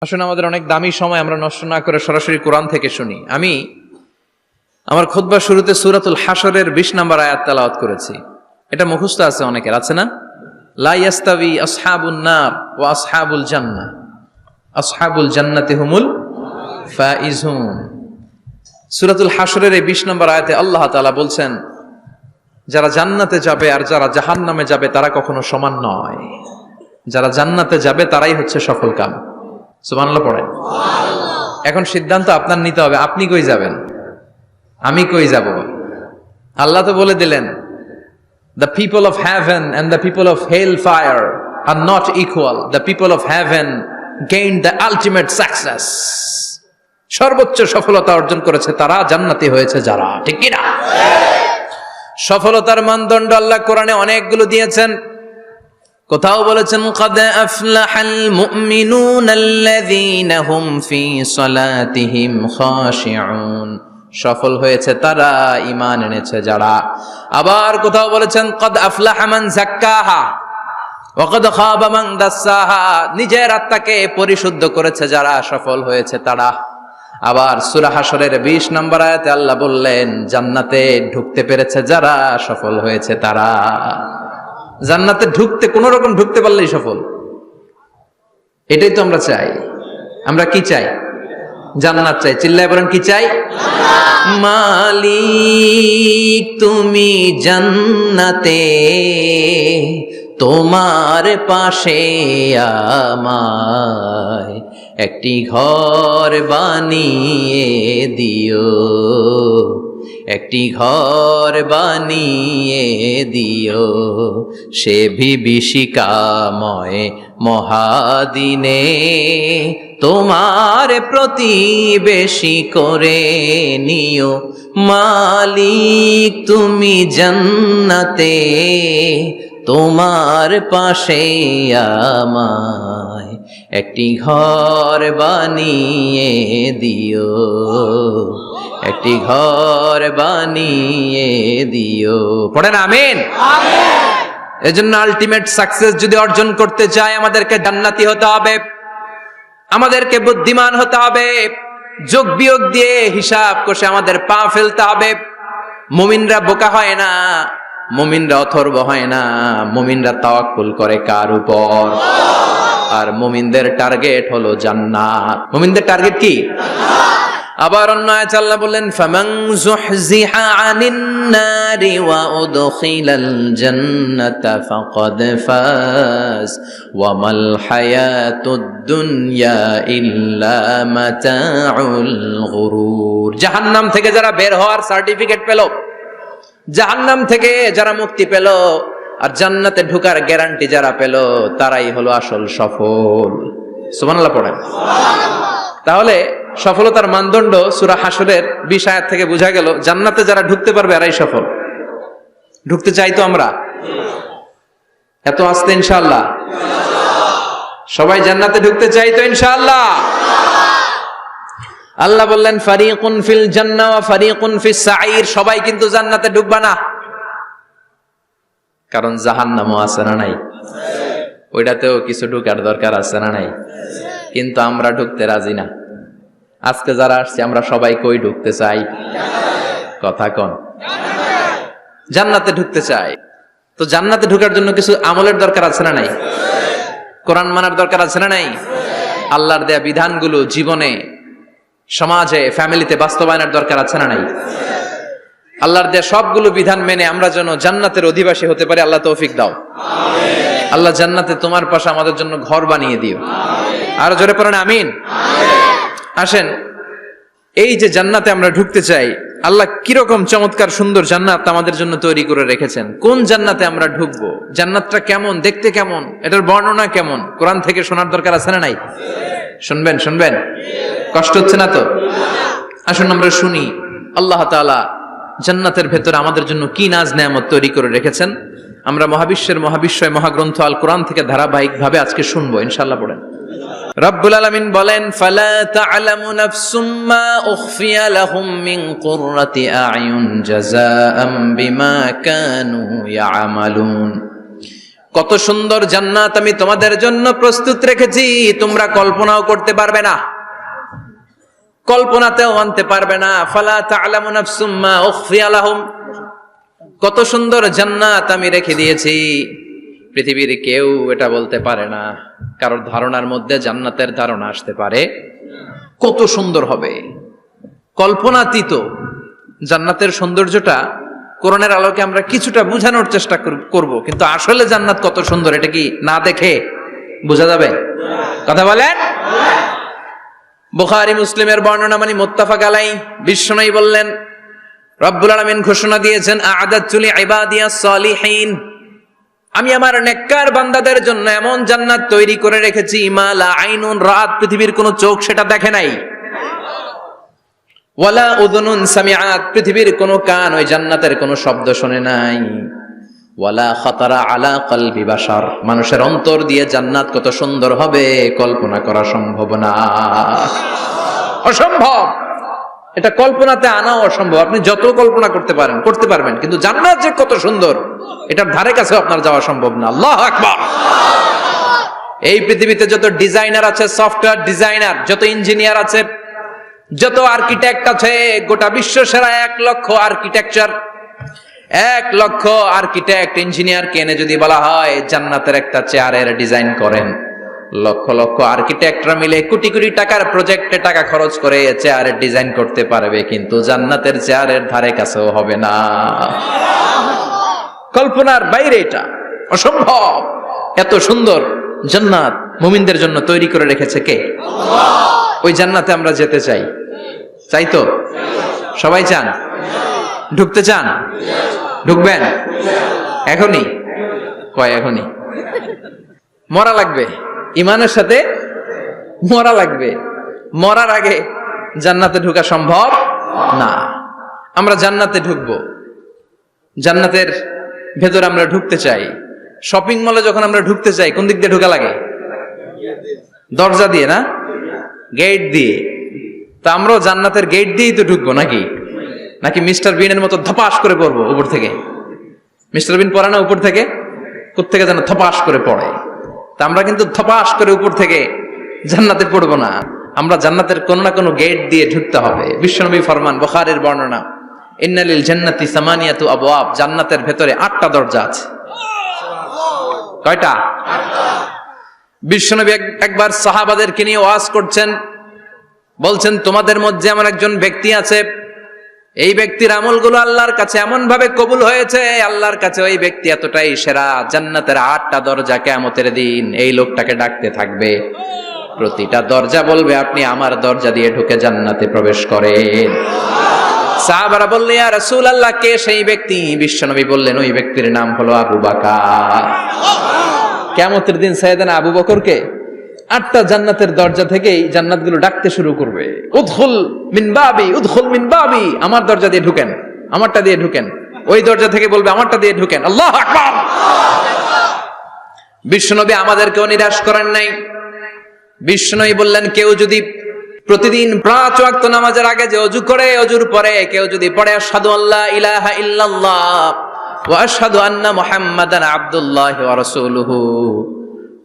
আসলে আমাদের অনেক দামি সময় আমরা নষ্ট না করে সরাসরি কোরআন থেকে শুনি। আমি আমার খুতবার শুরুতে সূরাতুল হাশরের 20 নম্বর আয়াত তেলাওয়াত করেছি। এটা মুখস্থ আছে অনেকের, আছে না? লা ইয়াস্তাবি আসহাবুন নার ওয়া আসহাবুল জান্নাহ, আসহাবুল জান্নাতি হুমুল ফাইজুন। সূরাতুল হাশরের এই 20 নম্বর আয়াতে আল্লাহ তাআলা বলছেন, যারা জান্নাতে যাবে আর যারা জাহান্নামে যাবে তারা কখনো সমান নয়। যারা জান্নাতে যাবে তারাই হচ্ছে সফল কাম। সুবহানাল্লাহ পড়েন। এখন সিদ্ধান্ত আপনার নিতে হবে, আপনি কই যাবেন, আমি কই যাব। আল্লাহ তো বলে দিলেন, the people of heaven and the people of hellfire are not equal. The people of heaven gained the ultimate success. সর্বোচ্চ সফলতা অর্জন করেছে তারা, জান্নাতি হয়েছে যারা, ঠিক কি না? সফলতার মানদণ্ড আল্লাহ কোরআনে অনেকগুলো দিয়েছেন। কোথাও বলেছেন قد أفلح المؤمنون الذين هم في صلاتهم خاشعون, সফল হয়েছে তারা, ঈমান এনেছে যারা। আবার কোথাও বলেছেন قد أفلح من زكاها وقد خاب من دساها, নিজের আত্মাকে পরিশুদ্ধ করেছে যারা, সফল হয়েছে তারা। আবার সূরা হাশরের 20 নম্বর আয়াতে আল্লাহ বললেন, জান্নাতে ঢুকতে পেরেছে যারা, সফল হয়েছে তারা। জান্নাতে ঢুকতে, কোন রকম ঢুকতে পারলেই সফল। এটাই তো আমরা চাই। আমরা কি চাই? জান্নাত চাই। চিল্লায় বলেন কি চাই? মালিক তুমি জান্নাতে, তোমার পাশে আমায় একটি ঘর বানিয়ে দিও, একটি ঘর বানিয়ে দিও, সে বিভীষিকাময় মহাদিনে তোমার প্রতিবেশী করে নিও। মালিক তুমি জান্নাতে, তোমার পাশে আমায় একটি ঘর বানিয়ে দিও, একটি ঘর বানিয়ে দিও। পড়েন আমিন। এজন্য আলটিমেট সাকসেস যদি অর্জন করতে চাই, আমাদেরকে জান্নাতি হতে হবে, আমাদেরকে বুদ্ধিমান হতে হবে, যোগ বিয়োগ দিয়ে হিসাব কষে আমাদের পা ফেলতে হবে। মুমিনরা বোকা হয় না, মুমিনরা অথর্ব হয় না, মুমিনরা তাওয়াক্কুল করে কার উপর? আর মুমিনদের টার্গেট হলো জান্নাত। মুমিনদের টার্গেট কি? আবার অন্য আয়াতে আল্লাহ বললেন, ফামান যুহজিহা আনিন নারি ওয়া উদখিলাল জান্নাতা ফাকাদ ফাজ ওয়া মাল হায়াতুদ দুনিয়া ইল্লা মাতাউল গুরুর। জাহান্নাম থেকে যারা বের হওয়ার সার্টিফিকেট পেল, জাহান্নাম থেকে যারা মুক্তি পেল, আর জান্নাতে ঢোকার গ্যারান্টি যারা পেল, তারাই হলো আসল সফল। সুবহানাল্লাহ পড়েন। তাহলে সফলতার মানদণ্ড সূরা হাশরের 20 আয়াত থেকে বোঝা গেল, জান্নাতে যারা ঢুকতে পারবে এরাই সফল। ঢুকতে চাই তো আমরা? এত আস্তে ইনশাআল্লাহ? সবাই জান্নাতে ঢুকতে চাই তো ইনশাআল্লাহ? আল্লাহ বললেন, ফারিকুন ফিল জান্নাহ ওয়া ফারিকুন ফিস সাঈর। সবাই কিন্তু জান্নাতে ঢুকবে না, কারণ জাহান্নামও আছে না নাই? ওইটাতেও কিছু ঢুকার দরকার আছে না নাই? কিন্তু আমরা ঢুকতে রাজি না। আজকে যারা আসছে আমরা সবাই কই ঢুকতে চাই? কথা কন। জান্নাতে ঢুকতে চাই। তো জান্নাতে ঢোকার জন্য কিছু আমলের দরকার আছে না নাই? কোরআন মানার দরকার আছে না নাই? আল্লাহর দেয়া বিধানগুলো জীবনে, সমাজে, ফ্যামিলিতে বাস্তবায়নের দরকার আছে না নাই? আল্লাহর দেয়া সবগুলো বিধান মেনে আমরা যেন জান্নাতের অধিবাসী হতে পারি, আল্লাহ তৌফিক দাও। আল্লাহ জান্নাতে তোমার পাশে আমাদের জন্য ঘর বানিয়ে দিও। আর জোরে পড়েন আমিন। আসেন, এই যে জান্নাতে আমরা ঢুকতে চাই, আল্লাহ কিরকম চমৎকার সুন্দর জান্নাত আমাদের জন্য তৈরি করে রেখেছেন। কোন জান্নাতে আমরা ঢুকবো, জান্নাতটা কেমন, দেখতে কেমন, এটার বর্ণনা কেমন, কোরআন থেকে শোনার দরকার আছে না নাই? শুনবেন, শুনবেন? কষ্ট হচ্ছে না তো? আসুন আমরা শুনি আল্লাহ তাআলা জান্নাতের ভেতরে আমাদের জন্য কি নাজ নেয়ামত তৈরি করে রেখেছেন। আমরা মহাবিশ্বের মহাবিশ্বয় মহাগ্রন্থ আল কোরআন থেকে ধারাবাহিকভাবে আজকে শুনবো ইনশাআল্লাহ। পড়েন। রব্বুল আলামিন বলেন, ফালা তা'লামু নাফসুম মা উখফিয়া লাহুম মিন কুররাতি আ'য়ুন জাযাআম বিমা কানু ইয়া'মালুন। কত সুন্দর জান্নাত আমি তোমাদের জন্য প্রস্তুত রেখেছি, তোমরা কল্পনাও করতে পারবে না, কল্পনাতেও আনতে পারবে না। ফালা তা'লামু নাফসুম মা উখফিয়া লাহুম, কত সুন্দর জান্নাত আমি রেখে দিয়েছি, পৃথিবীর কেউ এটা বলতে পারে না, কারোর ধারণার মধ্যে জান্নাতের ধারণা আসতে পারে। কত সুন্দর হবে, কল্পনাতীত জান্নাতের সৌন্দর্যটা কোরআনের আলোকে আমরা কিছুটা বোঝানোর চেষ্টা করব, কিন্তু আসলে জান্নাত কত সুন্দর এটা কি না দেখে বোঝা যাবে? কথা বলেন। বুখারী মুসলিমের বর্ণনা মানে মুত্তাফাক আলাইহি, বিশ্বনবী বললেন রব্বুল আলামিন ঘোষণা দিয়েছেন আ'আদাতু লিইবাদিয়াস সালিহিন, আমি আমার নেককার বান্দাদের জন্য এমন জান্নাত তৈরি করে রেখেছি মা লা আইনুন রাত, পৃথিবীর কোন চোখ সেটা দেখে নাই, ওয়ালা উযুনুন সামিআত, পৃথিবীর কোন কান ওই জান্নাতের কোন শব্দ শুনে নাই, ওয়ালা খাতারা আলা কলবি বাশার, মানুষের অন্তর দিয়ে জান্নাত কত সুন্দর হবে কল্পনা করা সম্ভব না, অসম্ভব। এটা কল্পনাতে আনাও অসম্ভব, আপনি যত কল্পনা করতে পারবেন, কিন্তু জান্নাত যে কত সুন্দর এটার ধারে কাছে আপনার যাওয়া সম্ভব না। আল্লাহু আকবার। এই পৃথিবীতে যত ডিজাইনার আছে, সফটওয়্যার ডিজাইনার, যত ইঞ্জিনিয়ার আছে, যত আর্কিটেক্ট আছে, গোটা বিশ্ব সেরা 1 লক্ষ আর্কিটেকচার, 1 লক্ষ আর্কিটেক্ট ইঞ্জিনিয়ারকে এনে যদি বলা হয় জান্নাতের একটা চেয়ারের ডিজাইন করেন, লক্ষ লক্ষ আর্কিটেক্টরা মিলে কোটি কোটি টাকার প্রজেক্টে টাকা খরচ করে চেয়ারের ডিজাইন করতে পারবে, কিন্তু জান্নাতের চেয়ারের ধারে কাছেও হবে না। কল্পনার বাইরে, এটা অসম্ভব। এত সুন্দর জান্নাত মুমিনদের জন্য তৈরি করে রেখেছে কে? আল্লাহ। ওই জান্নাতে আমরা যেতে চাই, চাই তো? সবাই চান? ঢুকতে চান? ঢুকবেন এখনই? কয় এখনই? মরা লাগবে, ইমানের সাথে মরা লাগবে, মরার আগে জান্নাতে ঢোকা সম্ভব না। আমরা জান্নাতে ঢুকবো, জান্নাতের ভেতরে আমরা ঢুকতে চাই। শপিং মলে যখন আমরা ঢুকতে চাই কোন দিক দিয়ে ঢোকা লাগে? দরজা দিয়ে না, গেট দিয়ে। তা আমরাও জান্নাতের গেট দিয়েই তো ঢুকবো নাকি? নাকি মিস্টার বিনের মতো ধপাস করে পড়বো উপর থেকে? মিস্টার বিন পড়ে না উপর থেকে? কোত্থেকে যেন ধপাস করে পড়ে। তা আমরা কিন্তু ধপাস করে উপর থেকে জান্নাতে পড়বো না, আমরা জান্নাতের কোন না কোনো গেট দিয়ে ঢুকতে হবে। বিশ্বনবী ফরমান, বুখারীর বর্ণনা, ইন্নালিল জান্নাতি সামানিয়াতু আবওয়াব, জান্নাতের ভেতরে 8টা দরজা আছে। কয়টা? বিশ্বনবী একবার সাহাবাদেরকে নিয়ে ওয়াজ করছেন, বলছেন তোমাদের মধ্যে এমন একজন ব্যক্তি আছে, এই ব্যক্তির আমলগুলো আল্লাহর কাছে এমন ভাবে কবুল হয়েছে, আল্লাহর কাছে ওই ব্যক্তি এতটাই সেরা, জান্নাতের 8টা দরজা কিয়ামতের দিন এই লোকটাকে ডাকতে থাকবে, প্রতিটা দরজা বলবে আপনি আমার দরজা দিয়ে ঢুকে জান্নাতে প্রবেশ করেন। সাহাবারা বললেন ইয়া রাসূলুল্লাহ, কে সেই ব্যক্তি? বিশ্বনবী বললেন ওই ব্যক্তির নাম হলো আবু বকর। কিয়ামতের দিন সাইয়েদনা আবু বকরকে 8টা জান্নাতের দরজা থেকেই জান্নাতগুলো ডাকতে শুরু করবে, উদখুল মিন বাবি, উদখুল মিন বাবি, আমার দরজা দিয়ে ঢুকেন, আমারটা দিয়ে ঢুকেন। ওই দরজা থেকে বলবে আমারটা দিয়ে ঢুকেন। আল্লাহু আকবার। বিশ্বনবী আমাদেরকেও নিরাশ করেন নাই। বিশ্বনবী বললেন কেউ যদি প্রতিদিন 5 ওয়াক্ত নামাজের আগে যে ওযু করে, ওযুর পরে কেউ যদি পড়ে আশহাদু আল্লা ইলাহা ইল্লাল্লাহ ওয়া আশহাদু আন্না মুহাম্মাদান আবদুল্লাহি ওয়া রাসূলুহু,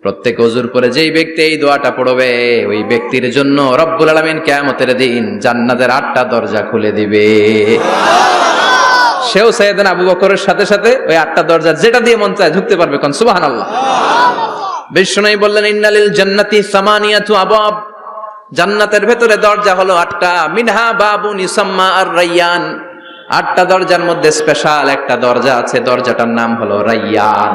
প্রত্যেক ওযুর পরে যেই ব্যক্তি এই দোয়াটা পড়বে ওই ব্যক্তির জন্য রব্বুল আলামিন কিয়ামতের দিন জান্নাতের 8টা দরজা খুলে দিবে। সেও সাইয়েদনা আবু বকরের সাথে সাথে ওই 8টা দরজা যেটা দিয়ে মন চায় ঢুকতে পারবে। কোন সুবহানাল্লাহ। বিশ্বনবী বললেন ইন্নালিল জান্নাতি সামানিয়াতু আবওয়াব, জান্নাতের ভেতরে দরজা হলো 8টা, মিনহা বাবুন ইউসাম্মা আর-রায়্যান, 8টা দরজার মধ্যে স্পেশাল একটা দরজা আছে, দরজাটার নাম হলো রায়্যান।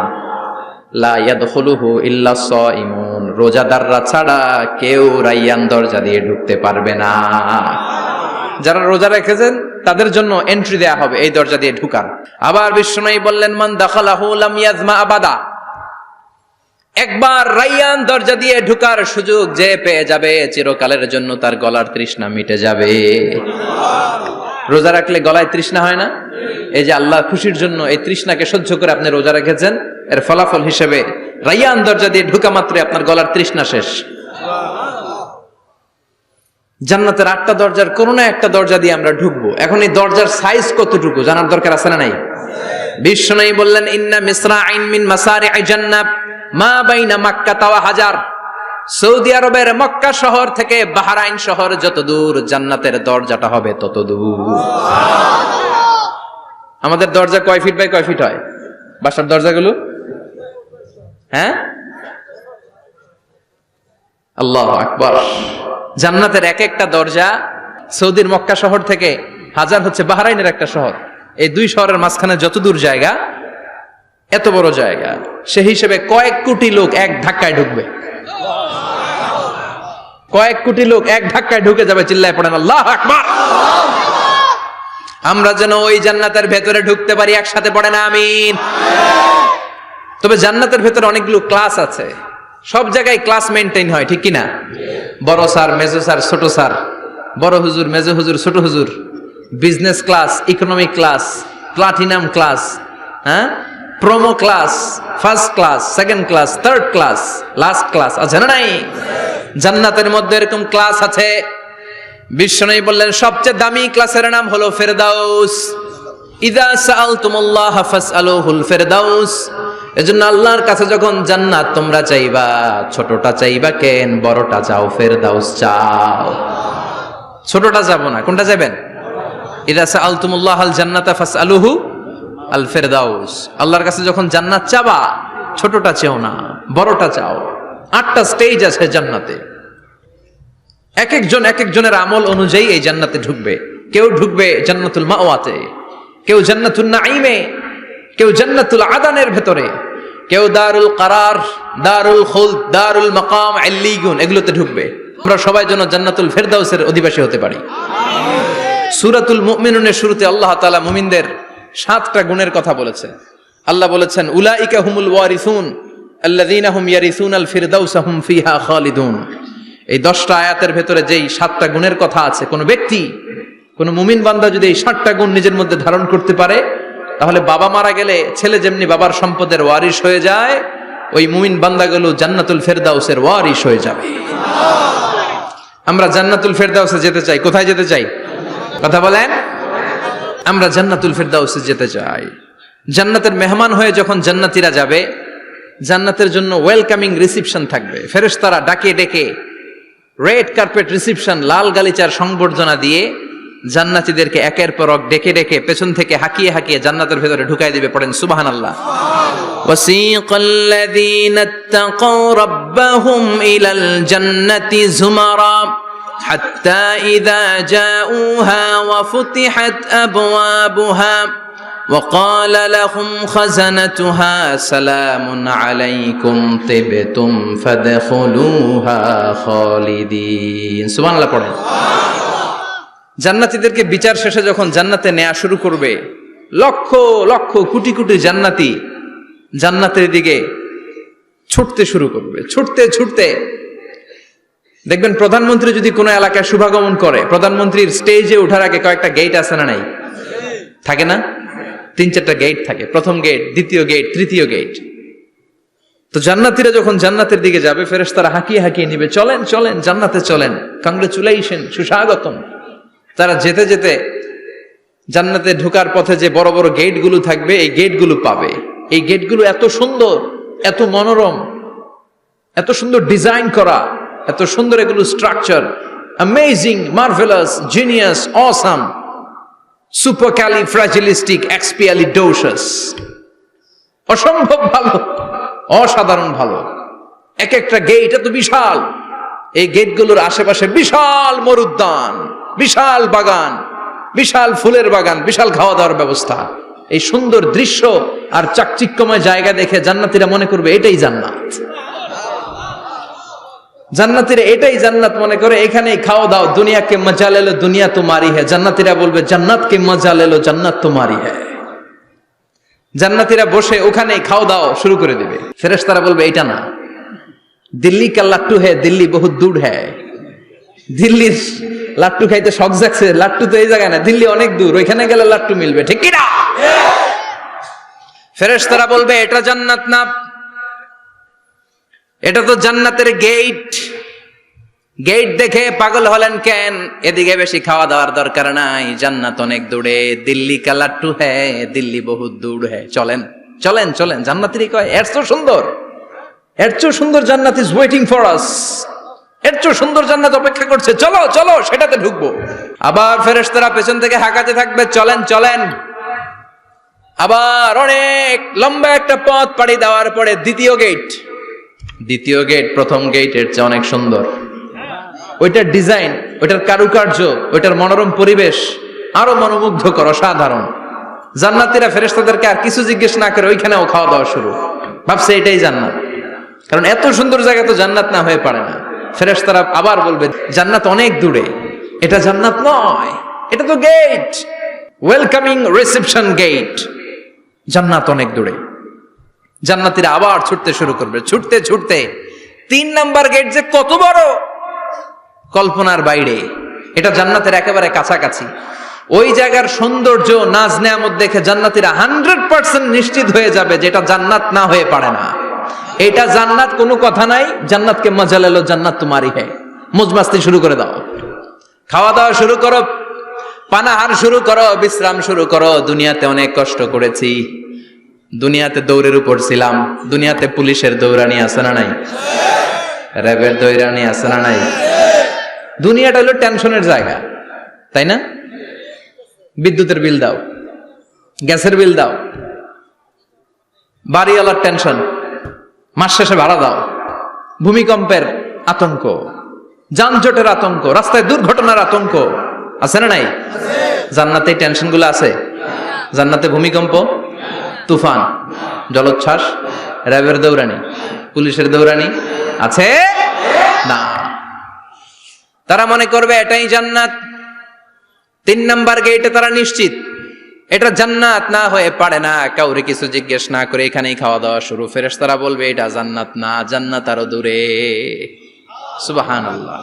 লা ইয়াদখুলুহু ইল্লা সাইমুন, রোজাদাররা ছাড়া কেউ রায়্যান দরজা দিয়ে ঢুকতে পারবে না। যারা রোজা রেখেছেন তাদের জন্য এন্ট্রি দেয়া হবে এই দরজা দিয়ে ঢুকার। আবার বিশ্বনবী বললেন মান দাখালাহু লাম ইয়াজমা আবাদা, একবার রায়্যান দরজা দিয়ে ঢুকার সুযোগ যে পেয়ে যাবে চিরকালের জন্য তার গলার তৃষ্ণা মিটে যাবে। রোজা রাখলে গলায় তৃষ্ণা হয় না? এই যে আল্লাহ খুশির জন্য এই তৃষ্ণাকে সহ্য করে আপনি রোজা রেখেছেন, এর ফলাফল হিসেবে রায়্যান দরজা দিয়ে ঢুকা মাত্রই আপনার গলার তৃষ্ণা শেষ। জান্নাতের 8টা দরজার কোন না একটা দরজা দিয়ে আমরা ঢুকবো। এখন এই দরজার সাইজ কতটুকু জানার দরকার আছে না নাই? বিষ্ণু বললেন ইন্না মিসরাইন মিন মাসারি'i জান্নাত মা বাইনা মক্কা ওয়া হাজার। সৌদি আরবের মক্কা শহর থেকে বাহরাইন শহর যত দূর, জান্নাতের দরজাটা হবে তত দূর। আমাদের দরজা কয় ফিট বাই কয় ফিট হয় বাসার দরজাগুলো? হ্যাঁ, আল্লাহু আকবার। জান্নাতের এক একটা দরজা সৌদির মক্কা শহর থেকে হাজার হচ্ছে বাহরাইনের একটা শহর। এই দুই শহরের মাঝখানে যত দূর জায়গা, এত বড় জায়গা, সেই হিসেবে কয়েক কোটি লোক এক ধাক্কায় ঢুকবে। কয়েক কোটি লোক এক ধাক্কায় ঢুকে যাবে। চিল্লায় পড়েন আল্লাহু আকবার। আমরা যেন ওই জান্নাতের ভেতরে ঢুকতে পারি, একসাথে পড়েন আমিন। তবে জান্নাতের ভেতরে অনেকগুলো ক্লাস আছে, সব জায়গায় ক্লাস মেনটেন হয়, ঠিক কিনা? বড় স্যার, মেজো স্যার, ছোট স্যার, বড় হুজুর, মেজো হুজুর, ছোট হুজুর, business class, economic class, platinum class, হ্যাঁ, promo class, first class, second class, third class, last class আছে না নাই? জান্নাতের মধ্যে এরকম ক্লাস আছে। বিশ্বনবী বললেন সবচেয়ে দামি ক্লাসের নাম হলো ফেরদাউস। ইযা সাআলতুমুল্লাহ ফাসআলুহুল ফেরদাউস। এজন্য আল্লাহর কাছে যখন জান্নাত তোমরা চাইবা, ছোটটা চাইবা কেন, বড়টা চাও, ফেরদাউস চাও। ছোটটা যাবো না, কোনটা যাবেন? ইযা সাআলতুমুল্লাহ আল জান্নাতা ফাসআলুহু আল ফেরদাউস। আল্লাহর কাছে যখন জান্নাত চাবা, ছোটটা চেও না, বড়টা চাও। 8টা স্টেজ আছে জান্নাতে। এক একজনের আমল অনুযায়ী এই জান্নাতে ঢুকবে। কেউ ঢুকবে জান্নাতুল মাওয়াতে, কেউ জান্নাতুল নাঈমে, কেউ জান্নাতুল আদানের ভেতরে, কেউ দারুল কারার, দারুল খুলদ, দারুল মাকাম, আল্লিগুন, এগুলোতে ঢুকবে। আমরা সবাই যেন জান্নাতুল ফেরদাউসের অধিবাসী হতে পারি। সূরাতুল মুমিনুনের শুরুতে আল্লাহ তাআলা মুমিনদের 7টা গুণের কথা বলেছেন। আল্লাহ বলেছেন উলাইকা হুমুল ওয়ারিসুন আল্লাযীনা হুম ইয়ারিসুনাল ফিরদাউসা হুম ফিহা খালিদুন। এই 10টা আয়াতের ভেতরে যেই 7টা গুণের কথা আছে, কোন ব্যক্তি, কোন মুমিন বান্দা যদি এই 7টা গুণ নিজের মধ্যে ধারণ করতে পারে, তাহলে বাবা মারা গেলে ছেলে যেমনি বাবার সম্পদের ওয়ারিশ হয়ে যায়, ওই মুমিন বান্দাগুলো জান্নাতুল ফেরদাউসের ওয়ারিশ হয়ে যাবে। আমরা জান্নাতুল ফেরদাউসে যেতে চাই। কোথায় যেতে চাই? কথা বলেন। আমরা জান্নাতুল ফেরদাউসে যেতে চাই। জান্নাতের মেহমান হয়ে যখন জান্নাতীরা যাবে, জান্নাতের জন্য ওয়েলকামিং রিসিপশন থাকবে। ফেরেশতারা ডাকে ডেকে রেড কার্পেট রিসিপশন, লাল গালিচার সংবর্ধনা দিয়ে জান্নাতীদেরকে একের পর এক ডেকে ডেকে পেছন থেকে হাঁকিয়ে হাঁকিয়ে জান্নাতের ভেতরে ঢুকাই দিবে। পড়েন সুবহানাল্লাহ। ওয়াসিকাল্লাযীনা ইত্তাকাউ রাব্বাহুম ইলাল জান্নাতি যুমারা হাত্তা ইযা জাউহা ওয়া ফুতিহাত আবওয়াবুহা وقال لهم خزنتها سلام عليكم طبتم فادخلوها خالدين। সুবহানাল্লাহ পড়েন। জান্নাতীদেরকে বিচার শেষে যখন জান্নাতে নেওয়া শুরু করবে, লক্ষ লক্ষ কোটি কোটি জান্নাতি জান্নাতের দিকে ছুটতে শুরু করবে। ছুটতে ছুটতে দেখবেন প্রধানমন্ত্রী যদি কোনো এলাকায় শুভাগমন করে, প্রধানমন্ত্রীর স্টেজে ওঠার আগে কয়েকটা গেট আছে না নাই? থাকে না? 3-4টা গেট থাকে। প্রথম গেট, দ্বিতীয় গেট, তৃতীয় গেট। তো জান্নাতীরা যখন জান্নাতের দিকে যাবে, ফেরেশতারা হাঁকিয়ে হাঁকিয়ে নিবে, চলেন চলেন জান্নাতে চলেন, কংগ্রেচুলেশন, সুস্বাগতম। তারা যেতে যেতে জান্নাতে ঢোকার পথে যে বড় বড় গেটগুলো থাকবে, এই গেটগুলো পাবে। এই গেটগুলো এত সুন্দর, এত মনোরম, এত সুন্দর ডিজাইন করা, এত সুন্দর এগুলো structure, amazing, marvellous, genius, awesome, supercalifragilisticexpialidocious, অসম্ভব ভালো, অসাধারণ ভালো। এক একটা গেট এত বিশাল। এই গেটগুলোর আশেপাশে বিশাল মরুদ্যান, বিশাল বাগান, বিশাল ফুলের বাগান, বিশাল খাওয়া দাওয়ার ব্যবস্থা। এই সুন্দর দৃশ্য আর চাকচিক্যময় জায়গা দেখে জান্নাতীরা মনে করবে এটাই জান্নাত। জান্নাতীরা এটাই জান্নাত মনে করে, এখানেই খাও দাও, দুনিয়া কে মজা লে লো দুনিয়া তোমারি হ্যায়। জান্নাতীরা বলবে জান্নাত কে মজা লে লো জান্নাত তোমারি হ্যায়। জান্নাতীরা বসে ওখানেই খাও দাও শুরু করে দিবে। ফেরেশতারা বলবে এটা না, দিল্লি কা লাট্টু হ্যায়, দিল্লি বহুত দূর হ্যায়। দিল্লির লাট্টু খাইতে শখ জাগছে, লাট্টু তো এই জায়গায় না, দিল্লি অনেক দূর, ওইখানে গেলে লাট্টু মিলবে, ঠিক কি না? ফেরেশতারা বলবে এটা জান্নাত না, এটা তো জান্নাতের গেট। গেট দেখে পাগল হলেন কেন? এদিকে বেশি খাওয়া দাওয়ার দরকার নাই, জান্নাত অনেক দূরে। দিল্লি কা লাট্টু হ্যায়, দিল্লি বহুত দূর হ্যায়। চলেন চলেন চলেন। জান্নাতিরই কয় এর চেয়ে সুন্দর, এর চেয়ে সুন্দর জান্নাত ইজ ওয়েটিং ফর আস, এর চেয়ে সুন্দর জান্নাত অপেক্ষা করছে, চলো চলো সেটাতে ঢুকবো। আবার ফেরেশতারা পেছন থেকে হাঁকাতে থাকবে, চলেন চলেন। আবার অনেক লম্বা একটা পথ পাড়ি দেওয়ার পরে দ্বিতীয় গেট প্রথম গেটের চেয়ে অনেক সুন্দর। ওইটার ডিজাইন, ওইটার কারুকার্য, ওইটার মনোরম পরিবেশ আরো মনোমুগ্ধকর, অসাধারণ। জান্নাতীরা ফেরেশতাদেরকে আর কিছু জিজ্ঞেস না করে ওইখানেও খাওয়া দাওয়া শুরু, ভাবছে এটাই জান্নাত। কারণ এত সুন্দর জায়গা তো জান্নাত না হয়ে পারে না। ফেরেশতারা আবার বলবে জান্নাত অনেক দূরে, এটা জান্নাত নয়, এটা তো গেট, ওয়েলকামিং রিসেপশন গেট, জান্নাত অনেক দূরে। জান্নাতীরা আবার ছুটতে শুরু করবে, ছুটতে ছুটতে 3 নাম্বার গেট যে কত বড়, কল্পনার বাইরে। এটা জান্নাতের একেবারে কাছাকাছি। ওই জায়গার সৌন্দর্য, নাজ নেয়ামত দেখে জান্নাতীরা 100% নিশ্চিত হয়ে যাবে যেটা জান্নাত না হয়ে পারে না। এটা জান্নাত, কোনো কথা নাই। জান্নাতকে মজা লেলো, জান্নাত তোমারই হ্যায়। মজমাস্তি শুরু করে দাও, খাওয়া দাওয়া শুরু করো, পানাহার শুরু করো, বিশ্রাম শুরু করো। দুনিয়াতে অনেক কষ্ট করেছি, দুনিয়াতে দৌড়ের উপর ছিলাম, দুনিয়াতে পুলিশের দৌড়ানি আছে না নাই, র্যাবের দৌড়ানি আছে না নাই। দুনিয়াটা হলো টেনশনের জায়গা, তাই না? বিদ্যুতের বিল দাও, গ্যাসের বিল দাও, বাড়িওয়ালার টেনশন, মাস শেষে ভাড়া দাও, ভূমিকম্পের আতঙ্ক, যানজটের আতঙ্ক, রাস্তায় দুর্ঘটনার আতঙ্ক আছে না নাই? জান্নাতে এই টেনশন গুলো আছে? জান্নাতে ভূমিকম্প, তুফান, জলোচ্ছ্বাস, র্যাবের দৌড়ানি, পুলিশের দৌড়ানি আছে না। তারা মনে করবে এটাই জান্নাত। 3 নাম্বার গেটে তারা নিশ্চিত এটা জান্নাত না হয়ে পারে না। কাউরে কিছু জিজ্ঞেস না করে এখানেই খাওয়া দাওয়া শুরু। ফেরেশতারা বলবে এটা জান্নাত না, জান্নাত আরো দূরে। সুবহানাল্লাহ।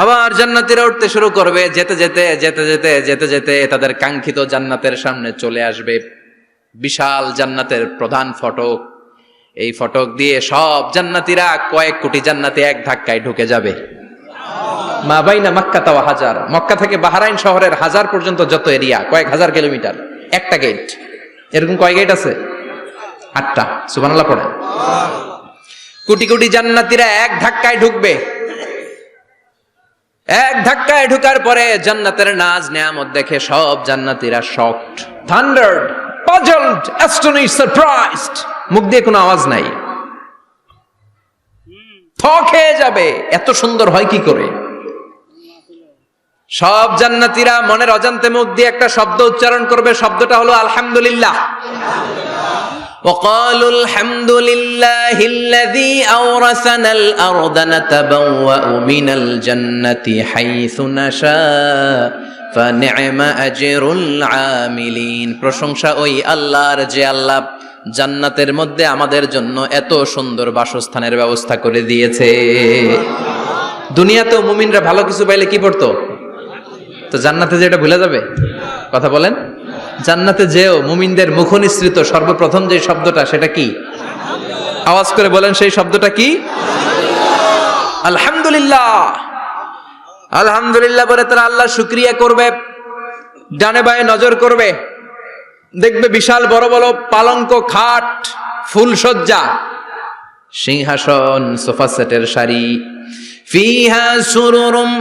আবার জান্নাতীরা উঠতে শুরু করবে, যেতে যেতে যেতে যেতে যেতে যেতে তাদের কাঙ্ক্ষিত জান্নাতের সামনে চলে আসবে। বিশাল জান্নাতের প্রধান ফটক, এই ফটক দিয়ে সব জান্নাতীরা, কয়েক কোটি জান্নাতি এক ধাক্কায় ঢুকে যাবে। মা বাইনা মক্কা ওয়া হাজার, মক্কা থেকে বাহরাইন শহরের হাজার পর্যন্ত যত এরিয়া, কয়েক হাজার কিলোমিটার, একটা গেট। এরকম কয় গেট আছে? 8টা। সুবহানাল্লাহ পড়েন। কোটি কোটি জান্নাতীরা এক ধাক্কায় ঢুকবে। এক ধাক্কায় ঢুকার পরে জান্নাতের নাজ নেয়ামত দেখে সব জান্নাতীরা শকড, থান্ডার্ড, পাজলড, অ্যাস্টনিশড, সারপ্রাইজড। মুখ দিয়ে কোনো আওয়াজ নাই, থক হয়ে যাবে। এত সুন্দর হয় কি করে? সব জান্নাতীরা মনের অজান্তে মুখ দিয়ে একটা শব্দ উচ্চারণ করবে, শব্দটা হলো আলহামদুলিল্লাহ। وقالوا الحمد لله الذي أورثنا الأرض نتبوأ من الجنة حيث نشاء فنعم أجر العاملين। প্রশংসা ওই আল্লাহর যে আল্লাহ জান্নাতের মধ্যে আমাদের জন্য এত সুন্দর বাসস্থানের ব্যবস্থা করে দিয়েছে। দুনিয়াতেও মুমিনরা ভালো কিছু পাইলে কি পড়তো? তো জান্নাতে যে এটা ভুলে যাবে? কথা বলেন। জান্নাতে যেও মুমিনদের মুখ নিঃসৃত সর্বপ্রথম যে শব্দটা, সেটা কি? আওয়াজ করে বলেন, সেই শব্দটা কি? আলহামদুলিল্লাহ। আলহামদুলিল্লাহ বলে তারা আল্লাহ শুকরিয়া করবে, ডানে বায়ে নজর করবে, দেখবে বিশাল বড় বড় পালঙ্ক, খাট, ফুলসজ্জা, সিংহাসন, সোফা সেটের সারি। ফিহা সুরুরুম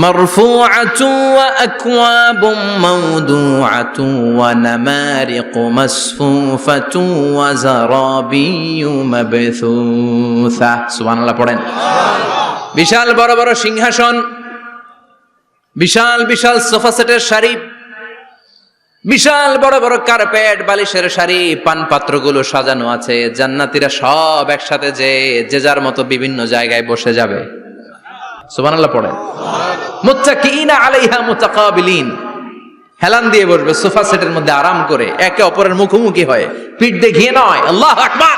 মারফুআতু ওয়া আকওয়াবুম মাওদুআতু ওয়া নামারিকু মাসফুফাতু ওয়া যারাবিয়্যু মাবথুসা। সুবহানাল্লাহ পড়েন। বিশাল বড় বড় সিংহাসন, বিশাল বিশাল সোফা সেটের সারি, বিশাল বড় বড় কার্পেট, বালিশের সারি, পান পাত্রগুলো সাজানো আছে। জান্নাতীরা সব একসাথে যে যার মতো বিভিন্ন জায়গায় বসে যাবে। সুবহানাল্লাহ পড়েন। মুত্তাকিইনা আলাইহা মুতাকাবিলিন, হেলান দিয়ে বসবে সোফা সেটের মধ্যে আরাম করে, একে অপরের মুখোমুখি হয়ে, পিঠ দেখিয়ে নয়। আল্লাহু আকবার।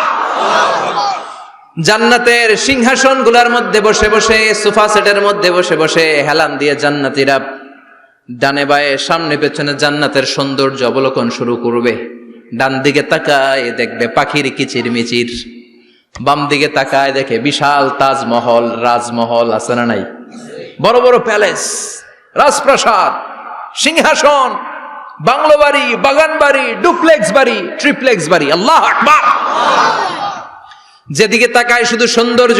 জান্নাতের সিংহাসন গুলার মধ্যে বসে বসে, সোফা সেটের মধ্যে বসে বসে হেলান দিয়ে জান্নাতীরা ডানে বায়ে সামনে পেছনে জান্নাতের সৌন্দর্য অবলোকন শুরু করবে। ডান দিকে তাকায় দেখবে পাখির কিচির মিচির, বাম দিকে তাকায় দেখে বিশাল তাজমহল, রাজমহল আছে না নাই? বড় বড় প্যালেস, রাজপ্রাসাদ, সিংহাসন, বাংলো বাড়ি, বাগান বাড়ি, ডুপ্লেক্স বাড়ি, ট্রিপ্লেক্স বাড়ি। আল্লাহু আকবার। যেদিকে তাকায় শুধু সৌন্দর্য।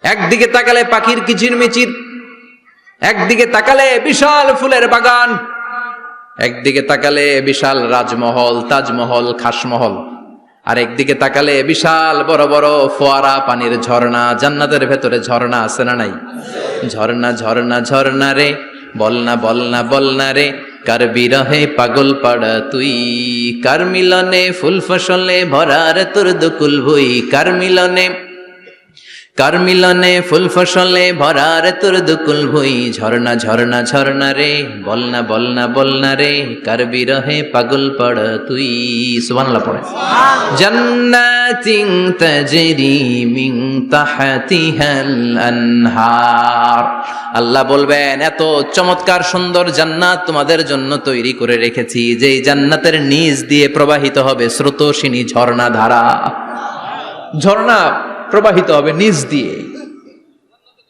একদিকে তাকালে পাখির কিচিরমিচির, একদিকে তাকালে বিশাল ফুলের বাগান, একদিকে তাকালে বিশাল রাজমহল, তাজমহল, খাসমহল, আর একদিকে তাকালে বিশাল বড় বড় ফোয়ারা, পানির ঝর্ণা। জান্নাতের ভেতরে ঝর্ণা আছে না নাই? ঝর্ণা ঝর্ণা ঝর্ণা রে, বলনা বলনা বলনা রে, কার বিরহে পাগল পাড়া তুই, কার মিলনে ফুল ফসলে ভরা রে তোর দুকুল ভুই, কার মিলনে ফুল ফসলে ভরা রে তোর দুকুল ভুই। ঝর্ণা ঝর্ণা ঝর্ণা রে, বলনা বলনা বলনা রে, কার বিরহে পাগল পাড়া তুই। সুবহানাল্লাহ পড়ে। জান্নাতিন তাজরি মিন তাহতিহাল আনহার। আল্লাহ বলবেন, এত চমৎকার সুন্দর জান্নাত তোমাদের জন্য তৈরি করে রেখেছি, যেই জান্নাতের নিচ দিয়ে প্রবাহিত হবে স্রোতস্বিনী ঝর্ণা ধারা। ঝর্ণা প্রবাহিত হবে নিচ দিয়ে।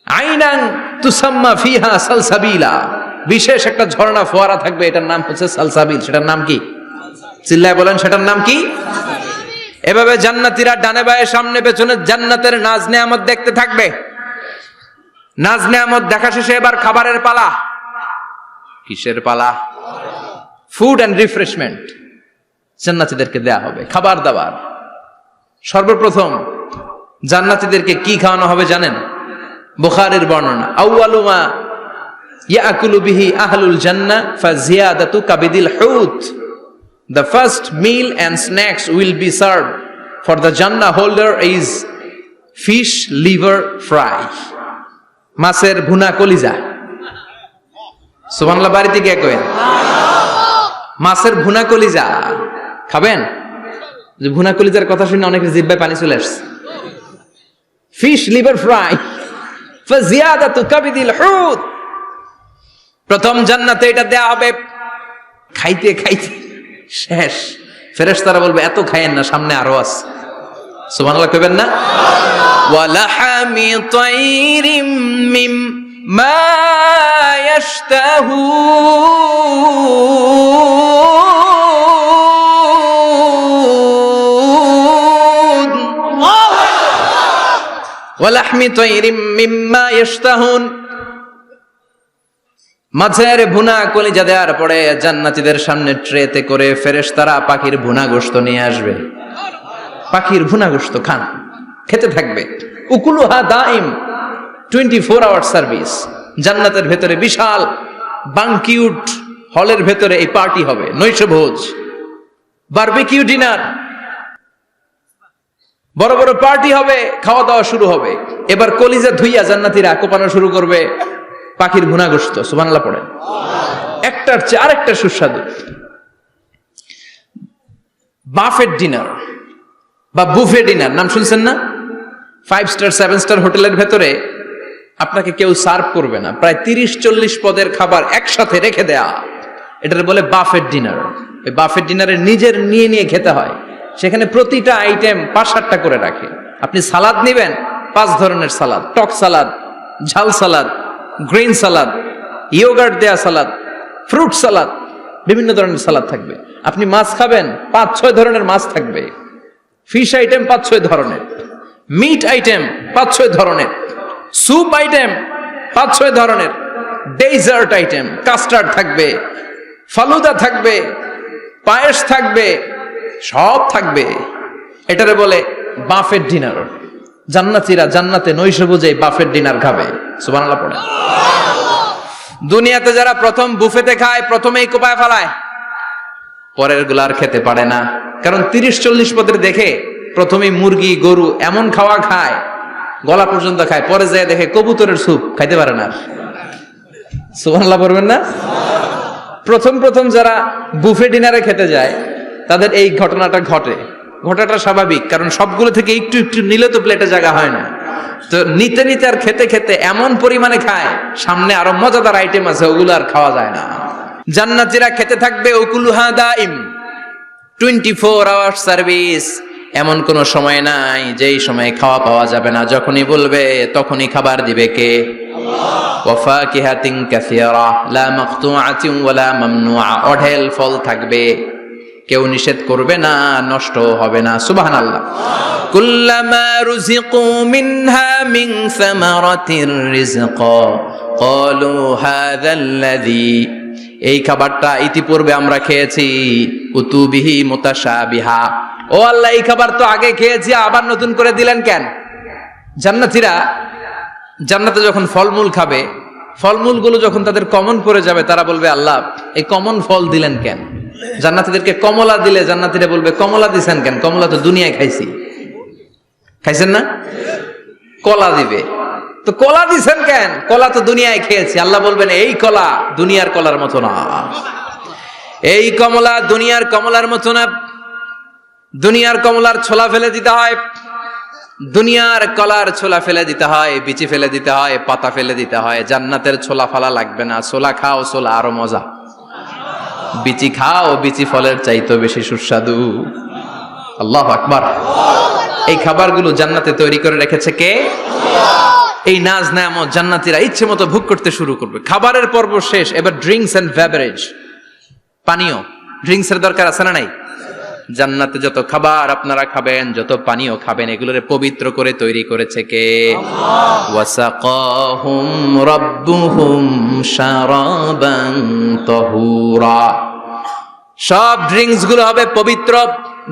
আইনান তুসাম্মা ফিহা সালসাবিলা, বিশেষ একটা ঝর্ণা ফোয়ারা থাকবে, এটার নাম হচ্ছে সালসাবিল। সেটার নাম কি? চিল্লায় বলেন, সেটার নাম কি? এভাবে জান্নাতীরা ডানে বায়ে সামনে পেছনে জান্নাতের নাজ নেয়ামত দেখতে থাকবে। নাজ নেয়ামত দেখা শেষে এবার খাবারের পালা। কিসের পালা? ফুড অ্যান্ড রিফ্রেশমেন্ট জান্নাতীদেরকে দেয়া হবে, খাবার দাবার। সর্বপ্রথম জান্নাতীদেরকে কি খাওয়ানো হবে জানেন? বুখারীর বর্ণনা, আউয়ালু মা ইয়াকুলু বিহি আহলুল জান্নাহ ফাজিয়াদাতু কাবিদিল হুত। The first meal and snacks will be served for the Jannah holder is fish liver fry. মাছের ভুনা কলিজা। সুবহানাল্লাহ, বাড়িতে গিয়ে কইেন মাছের ভুনা কলিজা খাবেন। যে ভুনা কলিজার কথা শুনে অনেকের জিহ্বায় পানি চলে আসছে। ফিশ লিভার ফ্রাই ফাজিয়াদাতু কাবিদিল হুত। প্রথম জান্নাতে এটা দেয়া হবে। খাইতে খাইতে শেষ। ফেরেশতারা বলবে, এত খায়েন না, সামনে আরো আছে। সুবহানাল্লাহ কইবেন না? ওয়া লাহামি তাইরিম মিম্মা ইয়াশতাহুন, ওয়া লাহমি তাইরিম মিম্মা ইয়াশতাহুন। মাছের ভুনা কলিজা দেওয়ার পরে জান্নাতীদের সামনে ট্রেতে করে ফেরেশতারা পাখির ভুনা গোশত নিয়ে আসবে। পাখির ভুনা গোশত খান, খেতে থাকবে। উকুলুহা দাইম, 24 আওয়ার সার্ভিস। জান্নাতের ভেতরে বিশাল বানকিউট হলের ভেতরে এই পার্টি হবে, নৈশভোজ, বারবিকিউ ডিনার, বড় বড় পার্টি হবে, খাওয়া দাওয়া শুরু হবে। এবার কলিজা ধুইয়া জান্নাতীরা কোপানো শুরু করবে পাখির ভুনা গোশত। সুবহানাল্লাহ পড়েন। একটার চেয়ে আরেকটা সুস্বাদু। বাফেট ডিনার বা বুফে ডিনার নাম শুনছেন না? 5 স্টার 7 স্টার হোটেলের ভেতরে আপনাকে কেউ সার্ভ করবে না, প্রায় 30-40 পদের খাবার একসাথে রেখে দেয়া, এটার বলে বাফেট ডিনার। এই বাফেট ডিনারে নিজের নিয়ে নিয়ে খেতে হয়। সেখানে প্রতিটা আইটেম 5-7টা করে রাখে। আপনি সালাদ নিবেন, 5 ধরনের সালাদ, টক সালাদ, ঝাল সালাদ, গ্রিন সালাদ, ইয়োগার্ট দেয়া সালাদ, ফ্রুট সালাদ, বিভিন্ন ধরনের সালাদ থাকবে। আপনি মাছ খাবেন, 5-6 ধরনের মাছ থাকবে। ফিশ আইটেম 5-6 ধরনের, মিট আইটেম 5-6 ধরনের, স্যুপ আইটেম 5-6 ধরনের, ডেজার্ট আইটেম, কাস্টার্ড থাকবে, ফালুদা থাকবে, পায়েস থাকবে, সব থাকবে। এটারে বলে বাফেট ডিনার। জান্নাতীরা জান্নাতে নৈশভোজে বাফেট ডিনার খাবে। সুবহানাল্লাহ পড়ে। দুনিয়াতে যারা প্রথম বুফেতে খায়, প্রথমেই কোপায় ফেলায়, পরের গুলার খেতে পারে না। কারণ 30-40 পদের দেখে প্রথমেই মুরগি, গরু এমন খাওয়া খায়, গলা পর্যন্ত খায়, পরে যায় দেখে কবুতরের স্যুপ খাইতে পারে না। সুবহানাল্লাহ পড়বেন না? প্রথম প্রথম যারা বুফে ডিনারে খেতে যায় তাদের এই ঘটনাটা ঘটে। ঘটাটা স্বাভাবিক, কারণ সবগুলো থেকে একটু একটু নিলে তো প্লেটে জায়গা হয় না। তো নিতে নিতে আর খেতে খেতে এমন পরিমাণে খায়, সামনে আরো মজাদার আইটেম আছে, ওগুলো আর খাওয়া যায় না। জান্নাতীরা খেতে থাকবে উকুলুহা দাইম, 24 আওয়ার সার্ভিস। এমন কোনো সময় নাই যেই সময় খাওয়া পাওয়া যাবে না, যখনই বলবে তখনই খাবার দিবে কে? ওয়া ফাকিহাতিন কাসীরা লা মাকতুআতিন ওয়ালা মামনুআ, অঢেল ফল থাকবে, কেউ নিষেধ করবে না, নষ্ট হবে না। সুবহানাল্লাহ। কুল্লামা রুজিকু মিনহা মিন সামারাতির রিজকা ক্বালু হাযাল্লাযী, এই খাবারটা ইতিপূর্বে আমরা খেয়েছি, কুতুবিহি মুতাশাবিহা, ও আল্লাহ এই খাবার তো আগে খেয়েছি, আবার নতুন করে দিলেন কেন? জান্নাতীরা জান্নাতে যখন ফলমূল খাবে, ফলমূলগুলো যখন তাদের কমন পড়ে যাবে, তারা বলবে আল্লাহ এই কমন ফল দিলেন কেন? জান্নাতীদেরকে কমলা দিলে জান্নাতীরা বলবে কমলা দিছেন কেন? কমলা তো দুনিয়ায় খাইছি। খাইছেন না? কলা দিবে, তো কলা দিছেন কেন? কলা তো দুনিয়ায় খেয়েছি। আল্লাহ বলবেন এই কলা দুনিয়ার কলার মতো না, এই কমলা দুনিয়ার কমলার মতো না। দুনিয়ার কমলার ছোলা ফেলে দিতে হয়, দুনিয়ার কলার ছোলা ফেলে দিতে হয়, বিচি ফেলে দিতে হয়, পাতা ফেলে দিতে হয়। জান্নাতের ছোলা ফালা লাগবে না, ছোলা খাও, ছোলা আরো মজা। বিচি খাও, বিচি ফলের চাইতো বেশি সুস্বাদু। আল্লাহু আকবার। এই খাবারগুলো জান্নাতে তৈরি করে রেখেছে কে? এই নাজ নেয়ামত জান্নাতীরা ইচ্ছে মতো ভোগ করতে শুরু করবে। খাবারের পর্ব শেষ, এবার ড্রিঙ্কস এন্ড বেভারেজ, পানীয়। ড্রিঙ্কসের দরকার আছে না নাই? জান্নাতে যত খাবার আপনারা খাবেন, যত পানীয় খাবেন, এগুলোরে পবিত্র করে তৈরি করেছে কে? ওয়াসাকাহুম রাব্বুহুম শারাবান তাহুরা, সব ড্রিঙ্কস গুলো হবে পবিত্র।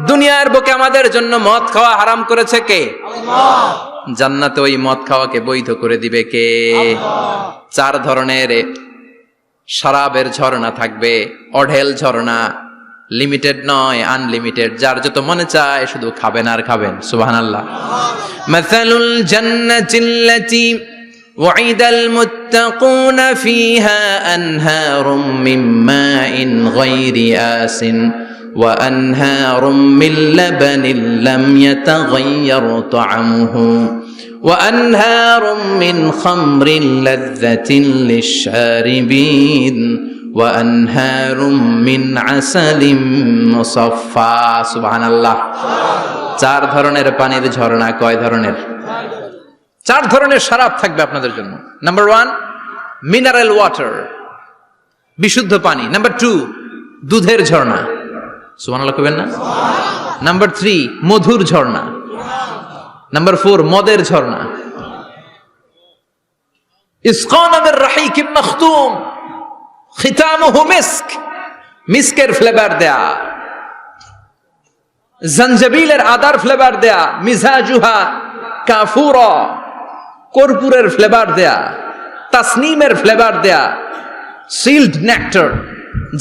দুনিয়ার বুকে আমাদের জন্য মদ খাওয়া হারাম করেছে কে? আল্লাহ। জান্নাতে ওই মদ খাওয়াকে বৈধ করে দিবে কে? আল্লাহ। 4 ধরনের শরাবের ঝর্ণা থাকবে, অঢেল ঝর্ণা, লিমিটেড নয়, আনলিমিটেড। যার যত মনে চায় শুধু খাবেন আর খাবেন। সুবহানাল্লাহ। মাসালুল জান্নাতিল্লাতী ওয়াইদাল মুত্তাকুনা ফিহা আনহারুম মিন মাইন গায়রি আসিন ওয়া আনহারুম মিন লাবানিন লাম ইয়াতাগায়্যার তা'আমুহু ওয়া আনহারুম মিন খামরিন লাযযাতিন লিশ-শারিবিন ওয়া আনহারুম মিন আসালিম মুসাফফা। সুবহানাল্লাহ। 4 ধরনের পানির ঝর্ণা। কয় ধরনের? 4 ধরনের শরাব থাকবে আপনাদের জন্য। নাম্বার 1 মিনারেল ওয়াটার, বিশুদ্ধ পানি। নাম্বার 2 দুধের ঝর্ণা। সুবহানাল্লাহ কইবেন না? নাম্বার 3 মধুর ঝর্ণা। নাম্বার 4 মদের ঝর্ণা। ইসকানা মির রাহিকিম মাখতুম খিতামুহু মিস্ক, মিস্কের ফ্লেভার দেয়া, জঞ্জাবিলের আদার ফ্লেভার দেয়া, মিজাজুহা কাফুরা, কর্পূরের ফ্লেভার দেয়া, তাসনিমের ফ্লেভার দেয়া, সিল্ড নেক্টার,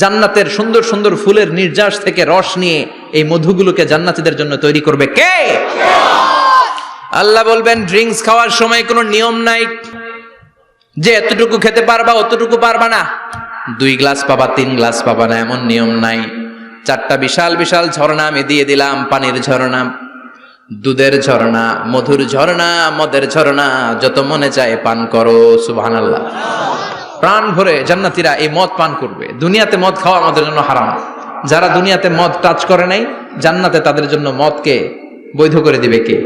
জান্নাতের সুন্দর সুন্দর ফুলের নির্যাস থেকে রস নিয়ে এই মধুগুলোকে জান্নাতীদের জন্য তৈরি করবে কে? আল্লাহ বলবেন ড্রিঙ্কস খাওয়ার সময় কোনো নিয়ম নাই যে এতটুকু খেতে পারবা অতটুকু পারবা না, 2 গ্লাস পাবা 3 গ্লাস পাবা না, এমন নিয়ম নাই। 4টা বিশাল বিশাল ঝর্ণা আমি দিয়ে দিলাম, পানির ঝর্ণা, দুধের ঝর্ণা, মধুর ঝর্ণা, মদের ঝর্ণা, যত মনে চায় পান করো। সুবহানাল্লাহ। প্রাণ ভরে জান্নাতীরা এই মদ পান করবে। দুনিয়াতে মদ খাওয়া আমাদের জন্য হারাম। যারা দুনিয়াতে মদ টাচ করে নাই, জান্নাতে তাদের জন্য মদকে বৈধ করে দিবে কে?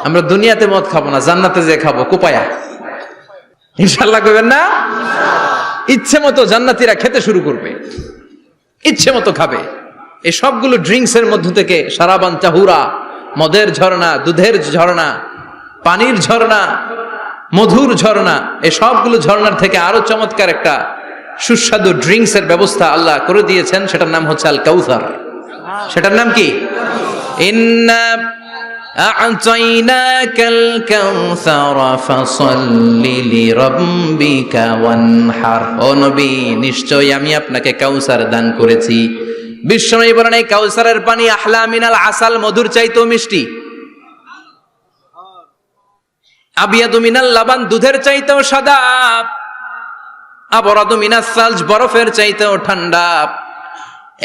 আমরা দুনিয়াতে মদ খাবো না, জান্নাতে যে খাবো কোপায়া। ইনশাআল্লাহ কইবেন না? ইচ্ছে মতো জান্নাতীরা খেতে শুরু করবে, ইচ্ছে মতো খাবে। এই সবগুলো ড্রিঙ্কস এর মধ্য থেকে শারাবান তাহুরা, মদের ঝর্ণা, দুধের ঝর্ণা, পানির ঝর্ণা, মধুর ঝর্ণা, এই সবগুলো ঝর্ণার থেকে আরো চমৎকার একটা সুস্বাদু ড্রিঙ্কস এর ব্যবস্থা আল্লাহ করে দিয়েছেন। সেটার নাম হচ্ছে আল কাউসার। সেটার নাম কি? ইন্না আ'তাইনাকাল কাউসারা ফাসাল্লি লিরাব্বিকা ওয়ানহার। ও নবী, নিশ্চয়ই আমি আপনাকে কাউসার দান করেছি। বিশ্বনবী বলেন এই কাউসারের পানি আহলা মিনাল আসাল, মধুর চাইতেও মিষ্টি। আবিয়াদু মিনাল লাবান, দুধের চাইতেও সাদা। আবরাদু মিনাস সালজ, বরফের চাইতেও ঠান্ডা।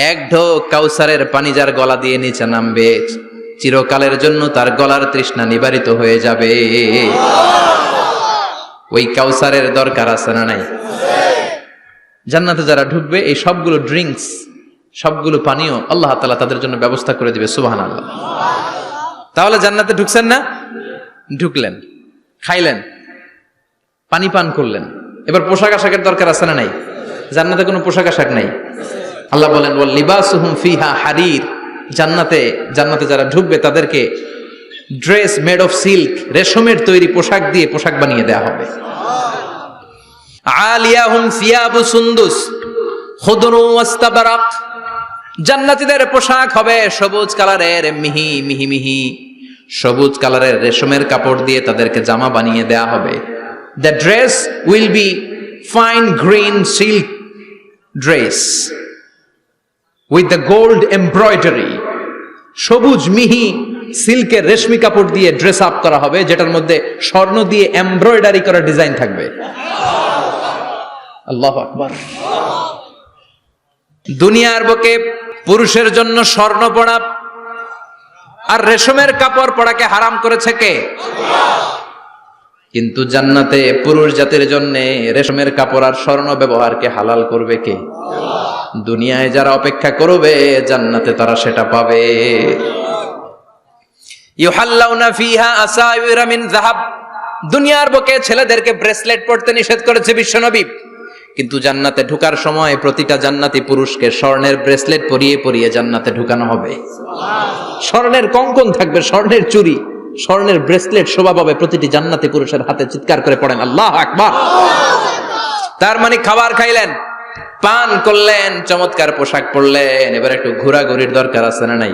এক ঢোক কাউসারের পানি যার গলা দিয়ে নিচে নামবে, চিরকালের জন্য তার গলার তৃষ্ণা নিবারিত হয়ে যাবে। ওই কাউসারের দরকার আছে না নাই? জান্নাতে যারা ঢুকবে এই সবগুলো ড্রিঙ্কস, সবগুলো পানীয় আল্লাহ তাআলা তাদের জন্য ব্যবস্থা করে দিবে। সুবহানাল্লাহ। তাহলে জান্নাতে ঢুকছেন না? ঢুকলেন, খাইলেন, পানি পান করলেন, এবার পোশাক আশাকের দরকার আছে না নাই? জান্নাতে কোনো পোশাক আশাক নাই। আল্লাহ বলেন ওয়াল লিবাসুহুম ফিহা হারির, জান্নাতে যারা ঢুকবে তাদেরকে ড্রেস মেড অফ সিল্ক, রেশমের তৈরি পোশাক দিয়ে পোশাক বানিয়ে দেওয়া হবে। আলিয়াহুম সিয়াবু সুন্দুস খুদরু ওয়াস্তাবরাক, জান্নাতীদের পোশাক হবে সবুজ কালারের, মিহি মিহি মিহি সবুজ কালারের রেশমের কাপড় দিয়ে তাদেরকে জামা বানিয়ে দেওয়া হবে। The dress will be fine green silk dress with the gold embroidery, সবুজ মিহি সিল্কের রেশমি কাপড় দিয়ে ড্রেস আপ করা হবে, যেটার মধ্যে স্বর্ণ দিয়ে এমব্রয়ডারি করা ডিজাইন থাকবে। আল্লাহু আকবার। দুনিয়ার বুকে পুরুষের জন্য স্বর্ণ পরা আর রেশমের কাপড় পরাকে হারাম করেছে কে? কিন্তু জান্নাতে পুরুষ জাতির জন্য রেশমের কাপড় আর স্বর্ণ ব্যবহারকে হালাল করবে কে? দুনিয়ায় যারা অপেক্ষা করবে জান্নাতে তারা সেটা পাবে। ইউহাল্লাউনা ফিহা আসাইরা মিন যাহাব, দুনিয়ার বুকে ছেলেদেরকে ব্রেসলেট পরতে নিষেধ করেছে বিশ্বনবী, কিন্তু জান্নাতে ঢোকার সময় প্রতিটা জান্নাতি পুরুষকে স্বর্ণের ব্রেসলেট পরিয়ে পরিয়ে জান্নাতে ঢুকানো হবে। স্বর্ণের কঙ্কন থাকবে, স্বর্ণের চুড়ি, স্বর্ণের ব্রেসলেট শোভা পাবে প্রতিটি জান্নাতি পুরুষের হাতে। চিৎকার করে পড়েন আল্লাহু আকবার। তার মানে খাবার খাইলেন, পান করলেন, চমৎকার পোশাক পরলেন, এবার একটু ঘোরাঘুরির দরকার আছে না নাই?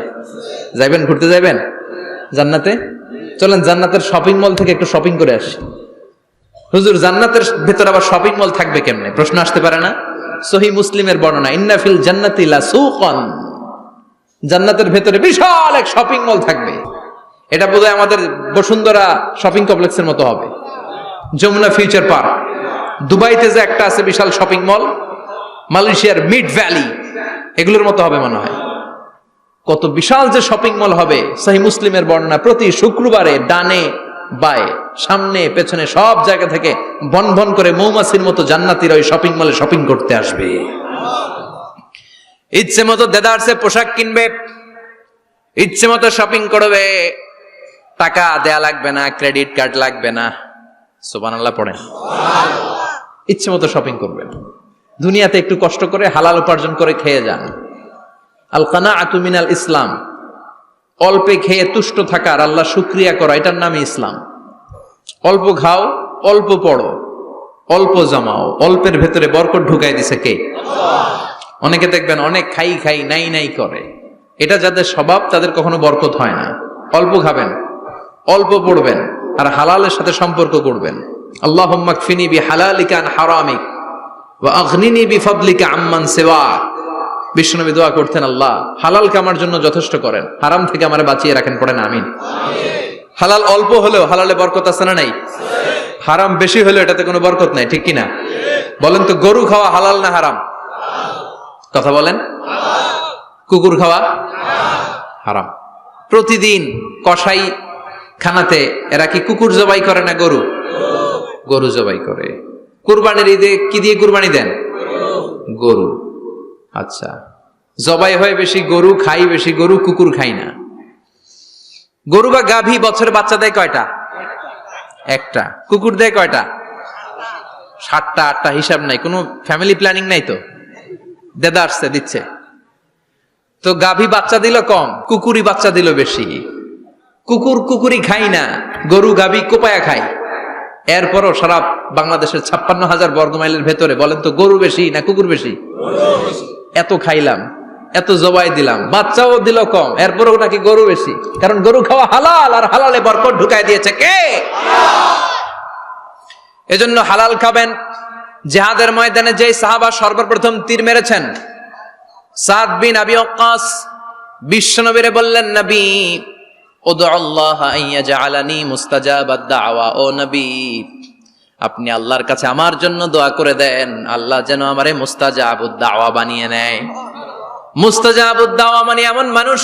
যাইবেন, ঘুরতে যাইবেন জান্নাতে? চলেন জান্নাতের শপিং মল থেকে একটু শপিং করে আসি। হুজুর জান্নাতের ভেতর আবার শপিং মল থাকবে কেমনে? প্রশ্ন আসতে পারে না? সহিহ মুসলিমের বর্ণনা, ইন্না ফিল জান্নাতি লাসুকান, জান্নাতের ভেতরে বিশাল এক শপিং মল থাকবে। এটা বোধহয় আমাদের বসুন্ধরা শপিং কমপ্লেক্সের মতো হবে, যমুনা ফিউচার পার্ক। দুবাইতে যে একটা আছে বিশাল শপিং মল, মালয়েশিয়ার মিড ভ্যালি, এগুলোর মতো হবে মনে হয়। কত বিশাল যে শপিং মল হবে। সহিহ মুসলিমের বর্ণনা, প্রতি শুক্রবারে ডানে বায়ে সামনে পেছনে সব জায়গা থেকে বন বন করে মৌমাছির মতো জান্নাতীরা ওই শপিং মলে শপিং করতে আসবে। ইচ্ছে মতো দেদারসে পোশাক কিনবে, ইচ্ছে মতো শপিং করবে, টাকা দেয়া লাগবে না, ক্রেডিট কার্ড লাগবে না। সুবহানাল্লাহ পড়েন। ইচ্ছে মতো শপিং করবেন। দুনিয়াতে একটু কষ্ট করে হালাল উপার্জন করে খেয়ে যান। আল কানাআতু মিনাল ইসলাম, অল্পে খেয়ে তুষ্ট থাকার, আল্লাহ শুকরিয়া করা, এটার নামই ইসলাম। অল্প খাও, অল্প পড়ো, অল্প জমাও, অল্পের ভেতরে বরকত ঢুকাই দিছে কে? অনেকে দেখবেন অনেক খাই খাই নাই নাই করে, এটা যাদের স্বভাব তাদের কখনো বরকত হয় না। অল্প খাবেন, অল্প পড়বেন, আর হালালের সাথে সম্পর্ক করবেন। আল্লাহুম্মা কফিনি বিহালালিকা আন হারামিক ওয়া আগনিনি বিফাদলিকা আম্মান সিওয়াক। বিশ্বনবী দোয়া করতেন, আল্লাহ হালালকে আমার জন্য যথেষ্ট করেন, হারাম থেকে আমারে বাঁচিয়ে রাখেন। পড়েন আমিন। হালাল অল্প হলেও হালালে বরকত আছে না নাই? হারাম বেশি হলেও এটাতে কোনো বরকত নাই, ঠিক কিনা? বলেন তো, গরু খাওয়া হালাল না হারাম? কথা বলেন। কুকুর খাওয়া হারাম। প্রতিদিন কসাই খানাতে এরা কি কুকুর জবাই করে না গরু? গরু জবাই করে। কুরবানির ঈদে কি দিয়ে কুরবানি দেন? গরু। আচ্ছা, জবাই হয় বেশি গরু, খাই বেশি গরু, কুকুর খাই না। গরু বা গাভী বছরে বাচ্চা দেয় কয়টা? একটা। কুকুর দেয় কয়টা? 7টা 8টা, হিসাব নাই, কোনো ফ্যামিলি প্ল্যানিং নাই তো, দেদা আসছে দিচ্ছে। তো গাভী বাচ্চা দিল কম, কুকুরি বাচ্চা দিল বেশি। কুকুরি খাই না, গরু গাভী কোপায়া খায়। এরপরও সারা বাংলাদেশের 56,000 বর্গমাইলের ভেতরে বলেন তো, গরু বেশি না কুকুর বেশি? এত খাইলাম, এত জবাই দিলাম, বাচ্চাও দিল কম, এরপরও নাকি গরু বেশি। কারণ গরু খাওয়া হালাল, আর হালালে বরকত ঢুকাই দিয়েছে কে? এজন্য হালাল খাবেন। জিহাদের ময়দানে যে সাহাবা সর্বপ্রথম তীর মেরেছেন, সাদ বিন আবি ওয়াক্কাস, বিশ্বনবীরে বললেন, নবী উদু আল্লাহ আইয়াজআলানি মুস্তাজাবাদ দাওয়া। ও নবী, আপনি আল্লাহর কাছে আমার জন্য দোয়া করে দেন, আল্লাহ যেন আমারে মুস্তাজাবুদ দাওয়া বানিয়ে নেয়। মুস্তাজাবুদ দাওয়া মানে এমন মানুষ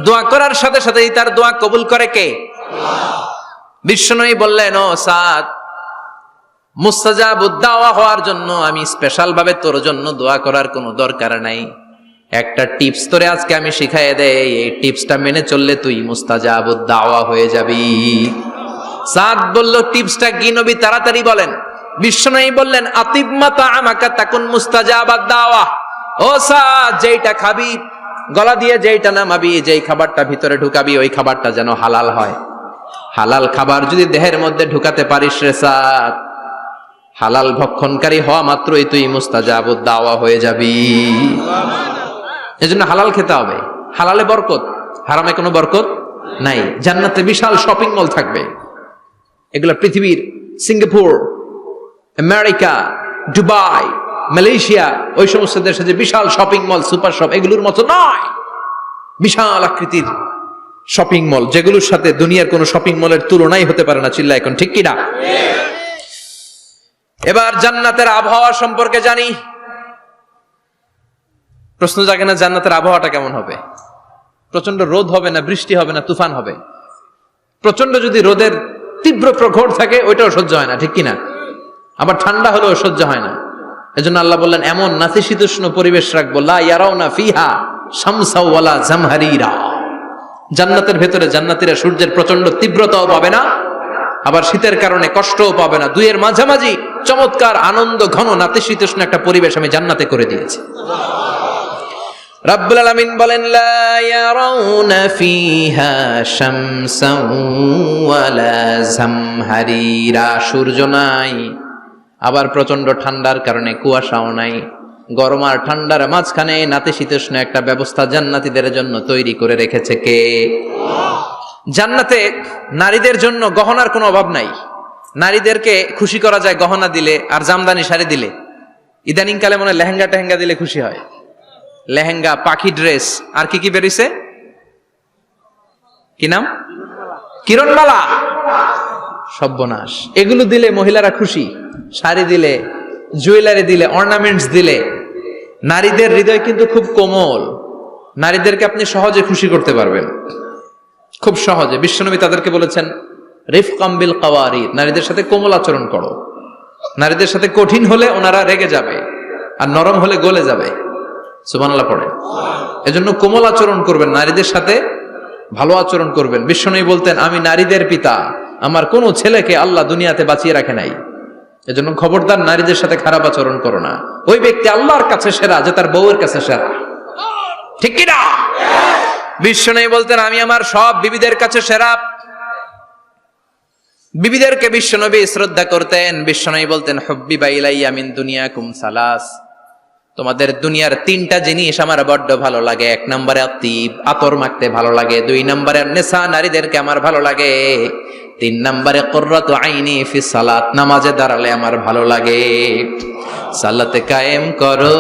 দোয়া করার সাথে সাথেই তার দোয়া কবুল করে কে? বিশ্বনবী বললেন, ও সাদ, মুস্তাজাবুদ দাওয়া হওয়ার জন্য আমি স্পেশাল ভাবে তোর জন্য দোয়া করার কোনো দরকার নাই। একটা টিপস তোরে আজকে আমি শিখাই দেই, এই টিপসটা মেনে চললে তুই মুস্তাজাবুদ দাওয়া হয়ে যাবি। সাদ বলল, টিপসটা কি নবী? তাড়াতাড়ি বলেন। বিশ্বনবী বললেন, আতিব মা তাআমাকা তাকুন মুস্তাজাবাদ দাওয়া। ও সাদ, যেইটা খাবি, গলা দিয়ে যেইটা নামাবি, যেই খাবারটা ভিতরে ঢুকাবি, ওই খাবারটা যেন হালাল হয়। হালাল খাবার যদি দেহের মধ্যে ঢুকাতে পারিস রে সাদ, হালাল ভক্ষণকারী হওয়া মাত্রই তুই মুস্তাজাবুদ দাওয়া হয়ে যাবি। এজন্য হালাল খেতে হবে। হালালে বরকত, হারামে কোনো বরকত নাই। জান্নাতে বিশাল শপিং মল থাকবে। এগুলো পৃথিবীর সিঙ্গাপুর, আমেরিকা, দুবাই, মালয়েশিয়া, ওই সমস্ত দেশে যে বিশাল শপিং মল, সুপার শপ, এগুলোর মতো নয়। বিশাল আকৃতির শপিং মল, যেগুলোর সাথে দুনিয়ার কোন শপিং মলের তুলনাই হতে পারে না। চিল্লা এখন ঠিক কিনা? এবার জান্নাতের আবহাওয়া সম্পর্কে জানি। প্রশ্ন জাগে না, জান্নাতের আবহাওয়াটা কেমন হবে? প্রচন্ড রোদ হবে না, বৃষ্টি হবে না, তুফান হবে? প্রচন্ড যদি রোদের তীব্র প্রখর থাকে, ওইটাও সহ্য হয় না, ঠিক কিনা? আবার ঠান্ডা হলেও সহ্য হয় না। এজন্য আল্লাহ বললেন, এমন নাতিশীতোষ্ণ পরিবেশ রাখবো, লা ইয়ারাউনা ফিহা শামসা ওয়ালা জামহারিরা। জান্নাতের ভেতরে জান্নাতীরা সূর্যের প্রচন্ড তীব্রতাও পাবে না, আবার শীতের কারণে কষ্টও পাবে না। দুইয়ের মাঝামাঝি চমৎকার আনন্দ ঘন নাতিশীতোষ্ণ একটা পরিবেশ আমি জান্নাতে করে দিয়েছি। রাব্বুল আলামিন বলেন, লা ইয়ারাউনা ফিহা শামসান ওয়ালা জামহারিরা। সূর্য নাই, আবার প্রচন্ড ঠান্ডার কারণে কুয়াশাও নাই। গরম আর ঠান্ডার মাঝখানে নাতিশীতোষ্ণ একটা ব্যবস্থা জান্নাতীদের জন্য তৈরি করে রেখেছে কে? জান্নাতে নারীদের জন্য গহনার কোনো অভাব নাই। নারীদেরকে খুশি করা যায় গহনা দিলে আর জামদানি শাড়ি দিলে। ইদানিং কালে মনে লেহেঙ্গা টেহেঙ্গা দিলে খুশি হয়। লেহেঙ্গা, পাখি ড্রেস, আর কি কি বেরিয়েছে, কি নাম? কিরণমালা, সর্বনাশ। এগুলো দিলে মহিলারা খুশি। শাড়ি দিলে, জুয়েলারি দিলে, অর্নামেন্টস দিলে। নারীদের হৃদয় কিন্তু খুব কোমল। নারীদেরকে আপনি সহজে খুশি করতে পারবেন, খুব সহজে। বিশ্বনবী তাদেরকে বলেছেন, রিফকাম বিল কাওয়ারির, নারীদের সাথে কোমল আচরণ করো। নারীদের সাথে কঠিন হলে ওনারা রেগে যাবে, আর নরম হলে গলে যাবে। সুবহানাল্লাহ পড়ে। এজন্য কোমল আচরণ করবেন, নারীদের সাথে ভালো আচরণ করবেন। বিশ্বনবী বলতেন, আমি নারীদের পিতা, আমার কোনো ছেলেকে আল্লাহ দুনিয়াতে বাঁচিয়ে রাখে নাই। এজন্য খবরদার নারীদের সাথে খারাপ আচরণ করো না। ওই ব্যক্তি আল্লাহর কাছে সেরা যে তার বউয়ের কাছে সেরা, ঠিক কিনা? বিশ্বনবী বলতেন, আমি আমার সব বিবিদের কাছে সেরা। বিবিদেরকে বিশ্বনবী শ্রদ্ধা করতেন। বিশ্বনবী বলতেন, হুব্বিবা ইলাইয়া মিন দুনিয়াকুম সালাস, তোমাদের দুনিয়ার তিনটা জিনিস আমার বড্ড ভালো লাগে। এক নম্বরে আতিব, আতর মাখতে ভালো লাগে। দুই নম্বরে নেশা, নারীদেরকে আমার ভালো লাগে। তিন নম্বরে কুররাতু আইনি ফি সালাত, নামাজে দাঁড়ালে আমার ভালো লাগে। সালাতে কায়েম করো,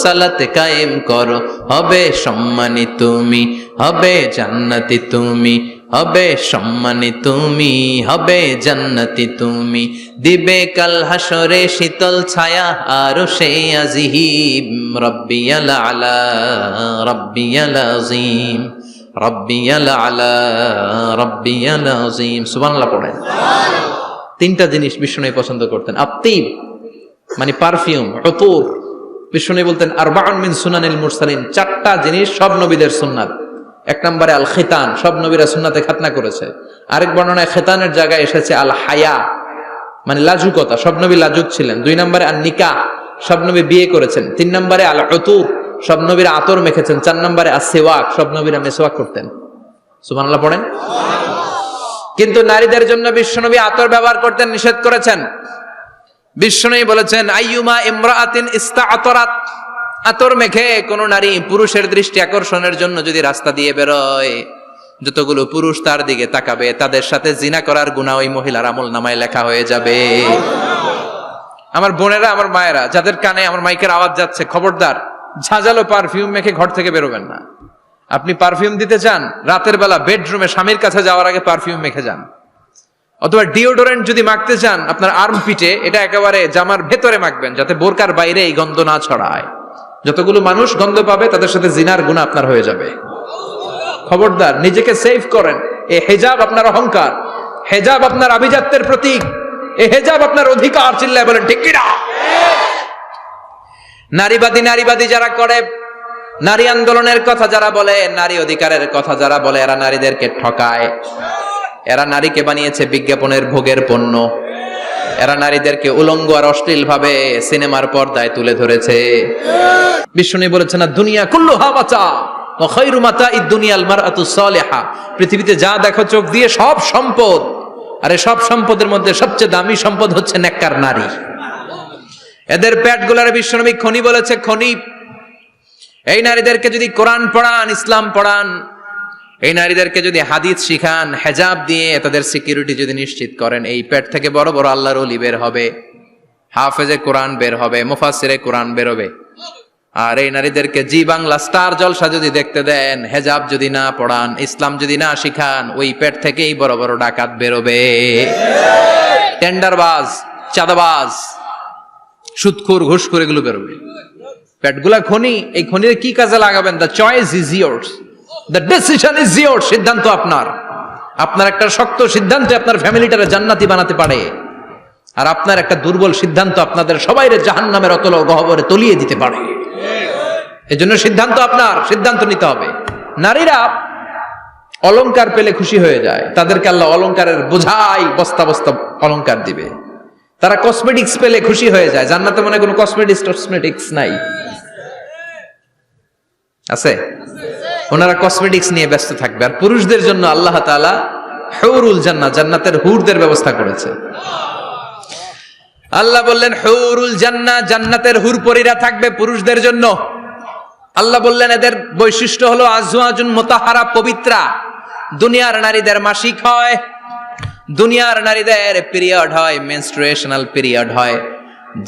সালাতে কায়েম করো, হবে সম্মানী তুমি, হবে জান্নাতি তুমি, হবে সম্মানী তুমি, হবে জান্নাতি তুমি। দিবে কাল হাসরে শীতল ছায়া আরশে আজিম। রব্বিয়াল আলা, রব্বিয়াল আযীম, রব্বিয়াল আলা, রব্বিয়াল আযীম। সুবহানাল্লাহ পড়েন। তিনটা জিনিস বিষ্ণু পছন্দ করতেন। আতিব মানে পারফিউম, উতুর। বিষ্ণু বলতেন, আরবাউন মিন সুনানিল মুরসালিন, চারটা জিনিস সব নবীদের সুন্নাত। এক নম্বরে আল খিতান, সব নবীরা সুন্নাতে খাতনা করেছে। আরেক বর্ণনায় খিতানের জায়গায় এসেছে আল হায়া, মানে লাজুকতা, সব নবী লাজুক ছিলেন। দুই নম্বরে আল নিকাহ, সব নবী বিয়ে করেছেন। তিন নম্বরে আল উতুর, সব নবীরা আতর মেখেছেন। চার নম্বরে আসওয়াক, সব নবীরা মেসওয়াক করতেন। সুবহানাল্লাহ পড়েন। কিন্তু নারীদের জন্য বিশ্বনবী আতর ব্যবহার করতেন নিষেধ করেছেন। বিশ্বনবী বলেছেন, আইয়ুমা ইমরাআতিন ইস্তাআতারাত, আতর মেখে কোন নারী পুরুষের দৃষ্টি আকর্ষণের জন্য যদি রাস্তা দিয়ে বেরোয়, যতগুলো পুরুষ তার দিকে তাকাবে, তাদের সাথে জিনা করার গুনাহ ওই মহিলার আমল নামায় লেখা হয়ে যাবে। আমার বোনেরা, আমার মায়েরা, যাদের কানে আমার মাইকের আওয়াজ যাচ্ছে, খবরদার ঝাঁঝালো পারফিউম মেখে ঘর থেকে বেরোবেন না। আপনি পারফিউম দিতে চান, রাতের বেলা বেডরুমে স্বামীর কাছে যাওয়ার আগে পারফিউম মেখে যান। অথবা ডিওডোরেন্ট যদি মাখতে চান, আপনার আর্ম পিটে, এটা একেবারে জামার ভেতরে মাখবেন, যাতে বোরকার বাইরে এই গন্ধ না ছড়ায়। যতগুলো মানুষ গন্ধ পাবে, তাদের সাথে জিনার গুনাহ আপনার হয়ে যাবে। খবরদার, নিজেকে সেভ করেন। এই হিজাব আপনার অহংকার, হিজাব আপনার আভিজাত্যের প্রতীক, এই হিজাব আপনার অধিকার। চিল্লায় বলেন ঠিক কিনা? নারীবাদী যারা করে, নারী আন্দোলনের কথা যারা বলে, নারী অধিকারের কথা যারা বলে, এরা নারীদেরকে ঠকায়। এরা নারীকে বানিয়েছে বিজ্ঞাপনের ভোগের পণ্য। এরা নারীদেরকে উলঙ্গ আর অশ্লীল ভাবে সিনেমার পর্দায় তুলে ধরেছে। বিষ্ণু বলেছেন না, দুনিয়া কুল্লুহা মাতা ওয়া খায়রু মাতা'id দুনিয়াল মারআতুস সালিহা। পৃথিবীতে যা দেখো চোখ দিয়ে সব সম্পদ, আর এই সব সম্পদের মধ্যে সবচেয়ে দামি সম্পদ হচ্ছে নেককার নারী। এদের পেটগুলার বিশ্বনবী খনি বলেছে, খনি। এই নারীদেরকে যদি কোরআন পড়ান, ইসলাম পড়ান, এই নারীদেরকে যদি হাদিস শিখান, হেজাব দিয়ে তাদের সিকিউরিটি যদি নিশ্চিত করেন, এই পেট থেকে বড় বড় আল্লাহর ওলি বের হবে, হাফেজে কোরআন বের হবে, মুফাসসিরে কোরআন বের হবে। আর এই নারীদেরকে জি বাংলা স্টার জলসা যদি দেখতে দেন, হেজাব যদি না পড়ান, ইসলাম যদি না শিখান, ওই পেট থেকেই বড় বড় ডাকাত বেরোবে, টেন্ডারবাজ, চাঁদাবাজ, সুদখোর, ঘুষখোর, এগুলো বেরোবে। পেটগুলা খনি, এই খনির কি কাজে লাগাবেন? The choice is years, the decision is years. সিদ্ধান্ত আপনার। আপনার একটা শক্ত সিদ্ধান্ত আপনার ফ্যামিলিটারে জান্নাতি বানাতে পারে, আর আপনার একটা দুর্বল সিদ্ধান্ত আপনাদের সবাইরে জাহান্নামের অতল গহ্বরে তলিয়ে দিতে পারে। এজন্য সিদ্ধান্ত আপনার, সিদ্ধান্ত নিতে হবে। নারীরা অলংকার পেলে খুশি হয়ে যায়, তাদেরকে আল্লাহ অলংকারের বোঝাই বস্তা বস্তা অলংকার দিবে। তারা কসমেটিক্স পেলে খুশি হয়ে যায়। জান্নাতে মনে কোনো কসমেটিক্স নাই, আছে? ওনারা কসমেটিক্স নিয়ে ব্যস্ত থাকবে। আর পুরুষদের জন্য আল্লাহ তাআলা হুরুল জান্নাহ, জান্নাতের হুরদের ব্যবস্থা করেছে। আল্লাহ বললেন হুরুল জান্নাহ, জান্নাতের হুরপরীরা থাকবে পুরুষদের জন্য। আল্লাহ বললেন এদের বৈশিষ্ট্য হলো আজওয়াজুন মুতাহহারা, পবিত্রা। দুনিয়ার নারীদের মাসিক হয়, দুনিয়ার নারীদের পিরিয়ড হয়, মেনস্ট্রুয়েশনাল পিরিয়ড হয়।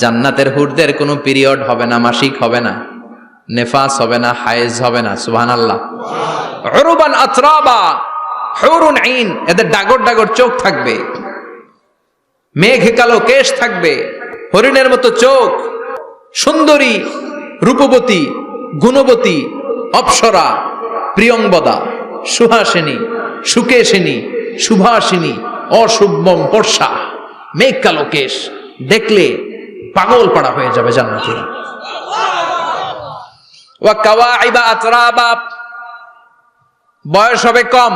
জান্নাতের হুরদের কোনো পিরিয়ড হবে না, মাসিক হবে না, নেফাস হবে না, হায়েজ হবে না। সুবহানাল্লাহ। উরুবান আতরাবা, হুরুন আইন, এদের ডাগর ডাগর চোখ থাকবে, মেঘ কালো কেশ থাকবে, হরিণের মতো চোখ, সুন্দরী, রূপবতী, গুণবতী, অপ্সরা, প্রিয়ংবদা, সুহাসিনী, সুকেশিনী, সুভাষিনী, অশুভম পর্ষা, মেঘ কালো কেশ, দেখলে পাগল পাড়া হয়ে যাবে জান্নাতীরা। ওয়া কাওয়াইবা আতরাবা, বয়স হবে কম,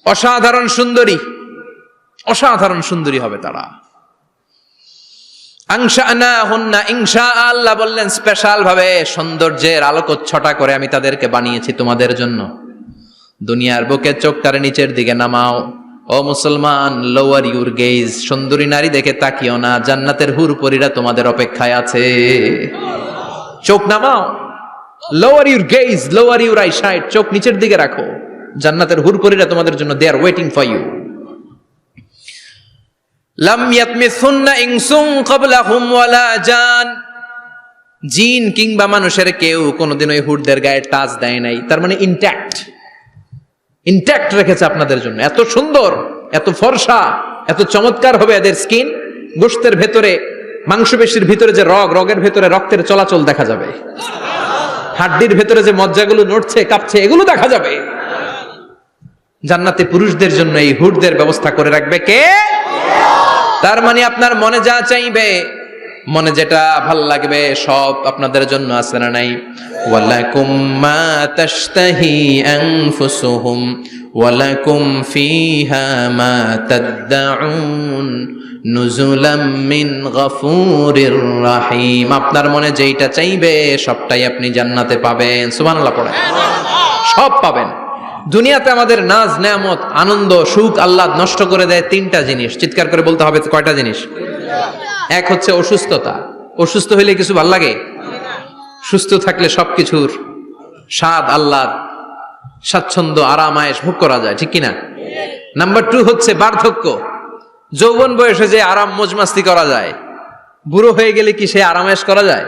অসাধারণ সুন্দরী, অসাধারণ সুন্দরী হবে তারা। আনশানাহুন্না ইনশা, আল্লাহ বললেন স্পেশাল ভাবে সৌন্দর্যের আলোকচ্ছটা করে আমি তাদেরকে বানিয়েছি তোমাদের জন্য। দুনিয়ার বুকে চোখটারে নিচের দিকে নামাও। ও মুসলমান, লোয়ার ইউর গেজ, সুন্দরী নারী দেখে তাকিও না, জান্নাতের হুরপরীরা তোমাদের অপেক্ষায় আছে। চোখ নামাও, lower your gauge, lower your eyesight, চোখ নিচের দিকে রাখো। জান্নাতের হুরপরীরা তোমাদের জন্য, দে আর ওয়েটিং ফর ইউ। লাম ইয়াতমিসুন্না ইনসুন ক্বাবলাহুম ওয়ালা জান, জিন কিংবা মানুষের কেউ কোনোদিন ওই হুরদের গায়ে টাচ দেয় নাই। তার মানে ইনট্যাক্ট, ইনট্যাক্ট রেখেছে আপনাদের জন্য। এত সুন্দর, এত ফর্সা, এত চমৎকার হবে এদের স্কিন। গোশতের ভেতরে, মাংসপেশির ভিতরে যে রগ, রগের ভেতরে রক্তের চলাচল দেখা যাবে, হাড্ডির ভেতরে যে মজ্জাগুলো নড়ছে কাঁপছে, এগুলো দেখা যাবে। জান্নাতে পুরুষদের জন্য এই হুরদের ব্যবস্থা করে রাখবে কে? তার মানে আপনার মনে যা চাইবে, মনে যেটা ভাল লাগবে, সব আপনাদের জন্য আছে না নাই? ওয়ালাকুম মা তাশতাহি আনফুসুহুম ওয়ালাকুম ফিহা মা তাদউন নুজুলাম মিন গফুরির রহিম। আপনার মনে যেইটা চাইবে সবটাই আপনি জান্নাতে পাবেন। সুবহানাল্লাহ পড়েন। সব পাবেন। দুনিয়াতে আমাদের নাজ, নেয়ামত, আনন্দ, সুখ আল্লাহ নষ্ট করে দেয় তিনটা জিনিস। চিৎকার করে বলতে হবে কয়টা জিনিস? এক হচ্ছে অসুস্থতা। অসুস্থ হইলে কিছু ভাল লাগে? সুস্থ থাকলে সবকিছুর স্বাদ, আল্লাহ, স্বাচ্ছন্দ্য, আরাম, আয়েশ ভোগ করা যায়, ঠিক কিনা? নাম্বার 2 হচ্ছে বার্ধক্য। যৌবন বয়সে যে আরাম মজমাস্তি করা যায়, বুড়ো হয়ে গেলে কি সে আরাম আয়েশ করা যায়?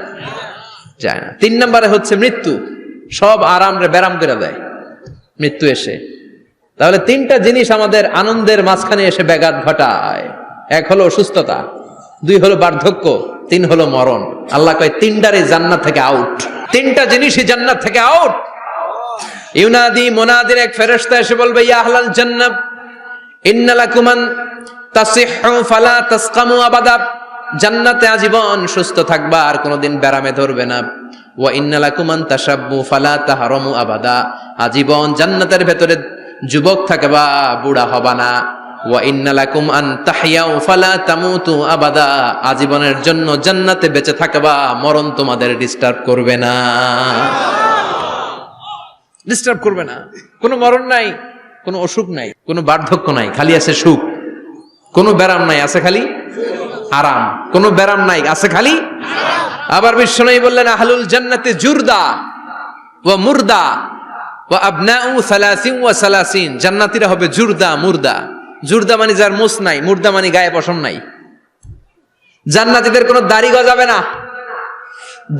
যায় না। 3 নম্বরে হচ্ছে মৃত্যু। সব আরাম রে ব্যারাম করে দেয় মৃত্যু এসে। তাহলে 3টা জিনিস আমাদের আনন্দের মাঝখানে এসে ব্যাঘাত ঘটায়। 1 হলো অসুস্থতা, 2 হলো বার্ধক্য, 3 হলো মরণ। আল্লাহ কয় 3টারে জান্নাত থেকে আউট। 3টা জিনিসই জান্নাত থেকে আউট। ইউনাদি, মুনাদির এক ফেরেশতা এসে বলবে, ইয়া আহলাল জান্নাহ ইন্না লাকুম আন তাসিহু ফালা তাসকামু আবাদা। জান্নাতে আজীবন সুস্থ থাকবা, আর কোনোদিন ব্যারামে ধরবে না। ওয়া ইন্না লাকুম আন তাশাব্বু ফালা তাহরামু আবাদা, আজীবন জান্নাতের ভেতরে যুবক থাকবা, বুড়া হবা না। ওয়া ইন্না লাকুম আন তাহইয়াউ ফালা তামুতু আবাদা, আজীবনের জন্য জান্নাতে বেঁচে থাকবা, মরণ তোমাদের ডিস্টার্ব করবে না, ডিস্টার্ব করবে না। কোনো মরণ নাই, কোনো অসুখ নাই, কোনো বার্ধক্য নাই, খালি আছে সুখ। কোনো ব্যারাম নাই, আছে খালি আরাম। কোনো ব্যারাম নাই, আছে খালি। আবার বিশ্বনবী বললেন আহলুল জান্নাতি জুরদা ওয়া মুরদা ওয়া আবনাউ সালাসিন ওয়া সালাসিন, জান্নাতীরা হবে জুরদা মুরদা। জুরদা মানে যার মুছ নাই, মুরদা মানে গায়ে পশম নাই। জান্নাতীদের কোনো দাড়ি গজাবে না।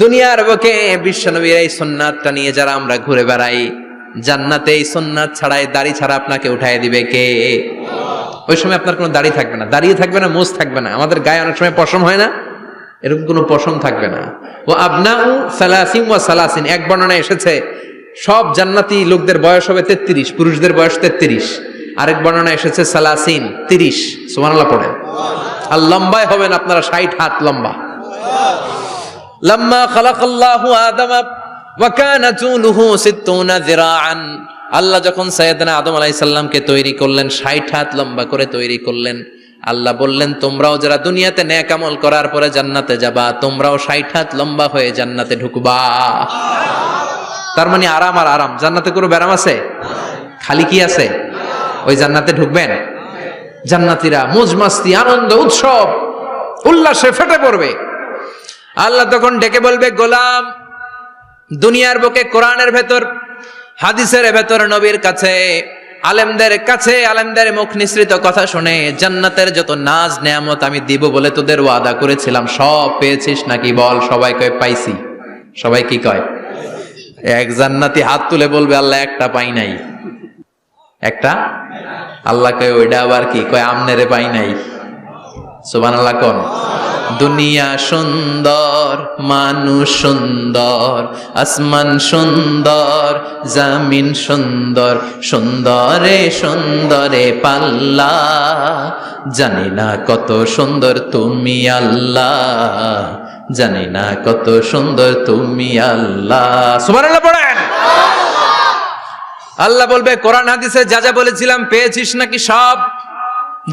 দুনিয়ার বুকে বিশ্বনবীর এই সুন্নাতটা নিয়ে যারা আমরা ঘুরে বেড়াই, জান্নাতে এই সুন্নাত ছাড়াই দাড়ি ছাড়া আপনাকে উঠায় দিবে কে? ওই সময় আপনার কোনো দাড়ি থাকবে না, দাড়িও থাকবে না, মোজ থাকবে না। আমাদের গায়ে অনেক সময় পশম হয় না, এরকম কোনো পশম থাকবে না। ও আবনাউ সালাসিন ওয়া সালাসিন, এক বর্ণনায় এসেছে সব জান্নাতি লোকদের বয়স হবে 33, পুরুষদের বয়স 33। আরেক বর্ণনায় এসেছে সালাসিন, 30। সুবহানাল্লাহ পড়েন। আর লম্বায় হবেন আপনারা 60 হাত লম্বা। লাম্মা খালাকাল্লাহু আদামা ওয়া কানা তুলুহু 60 যিরাআন, আল্লাহ যখন সাইয়েদনা আদম আলাইহিস সালামকে তৈরি করলেন, 60 হাত লম্বা করে তৈরি করলেন। আল্লাহ বললেন তোমরাও যারা দুনিয়াতে নেক আমল করার পরে জান্নাতে যাবা, তোমরাও 60 হাত লম্বা হয়ে জান্নাতে ঢুকবা। তার মানে আরাম আর আরাম। জান্নাতে কোনো ব্যারাম আছে? খালি কি আছে? ওই জান্নাতে ঢুকবেন, জান্নাতীরা মौज মাস্তি আনন্দ উৎসব উল্লাসে ফেটে পড়বে। আল্লাহ তখন ডেকে বলবে গোলাম, দুনিয়ার বুকে কোরআনের ভেতর হাদিসের ভেতর নবীর কাছে আলেমদের মুখ নিঃসৃত কথা শুনে জান্নাতের যত নাজ নেয়ামত আমি দিব বলে তোদের ওয়াদা করেছিলাম, সব পেয়েছিস নাকি বল? সবাই কয় পাইছি। সবাই কি কয়? এক জান্নাতি হাত তুলে বলবে আল্লাহ একটা পাই নাই। একটা? আল্লাহ কয় ওইটা আবার কি? কয় আমনেরে পাই নাই। সুবহানাল্লাহ কোন? দুনিয়া সুন্দর, মানুষ সুন্দর, আসমান সুন্দর, জামিন সুন্দর, সুন্দরে সুন্দরে পাল্লা, জানি না কত সুন্দর তুমি আল্লাহ, জানি না কত সুন্দর তুমি আল্লাহ। সুবহানাল্লাহ পড়েন। আল্লাহ বলবে কোরআন হাদিসে যা যা বলেছিলাম পেয়েছিস নাকি সব?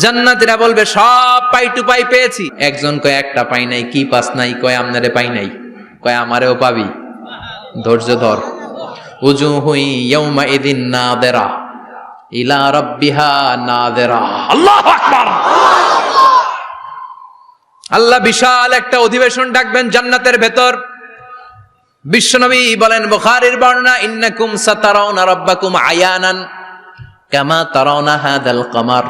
জান্নাতীরা বলবে সব পাই টু পাই পেয়েছি। একজন কয় একটা পাই নাই। কি পাস নাই? কয় আমনারে পাই নাই। কয় আমারেও পাবি, ধৈর্য ধর। উজুহুই ইয়াউমা ইদিন নাযিরা ইলা রাব্বিহা নাযিরা। আল্লাহু আকবার। আল্লাহ বিশাল একটা অধিবেশন ডাকবেন জান্নাতের ভেতর। বিশ্বনবী বলেন বুখারীর বর্ণনা, ইন্নাকুম সাতারাউনা রাব্বাকুম আয়ানান কামা তারাউনা হাদাল কমার।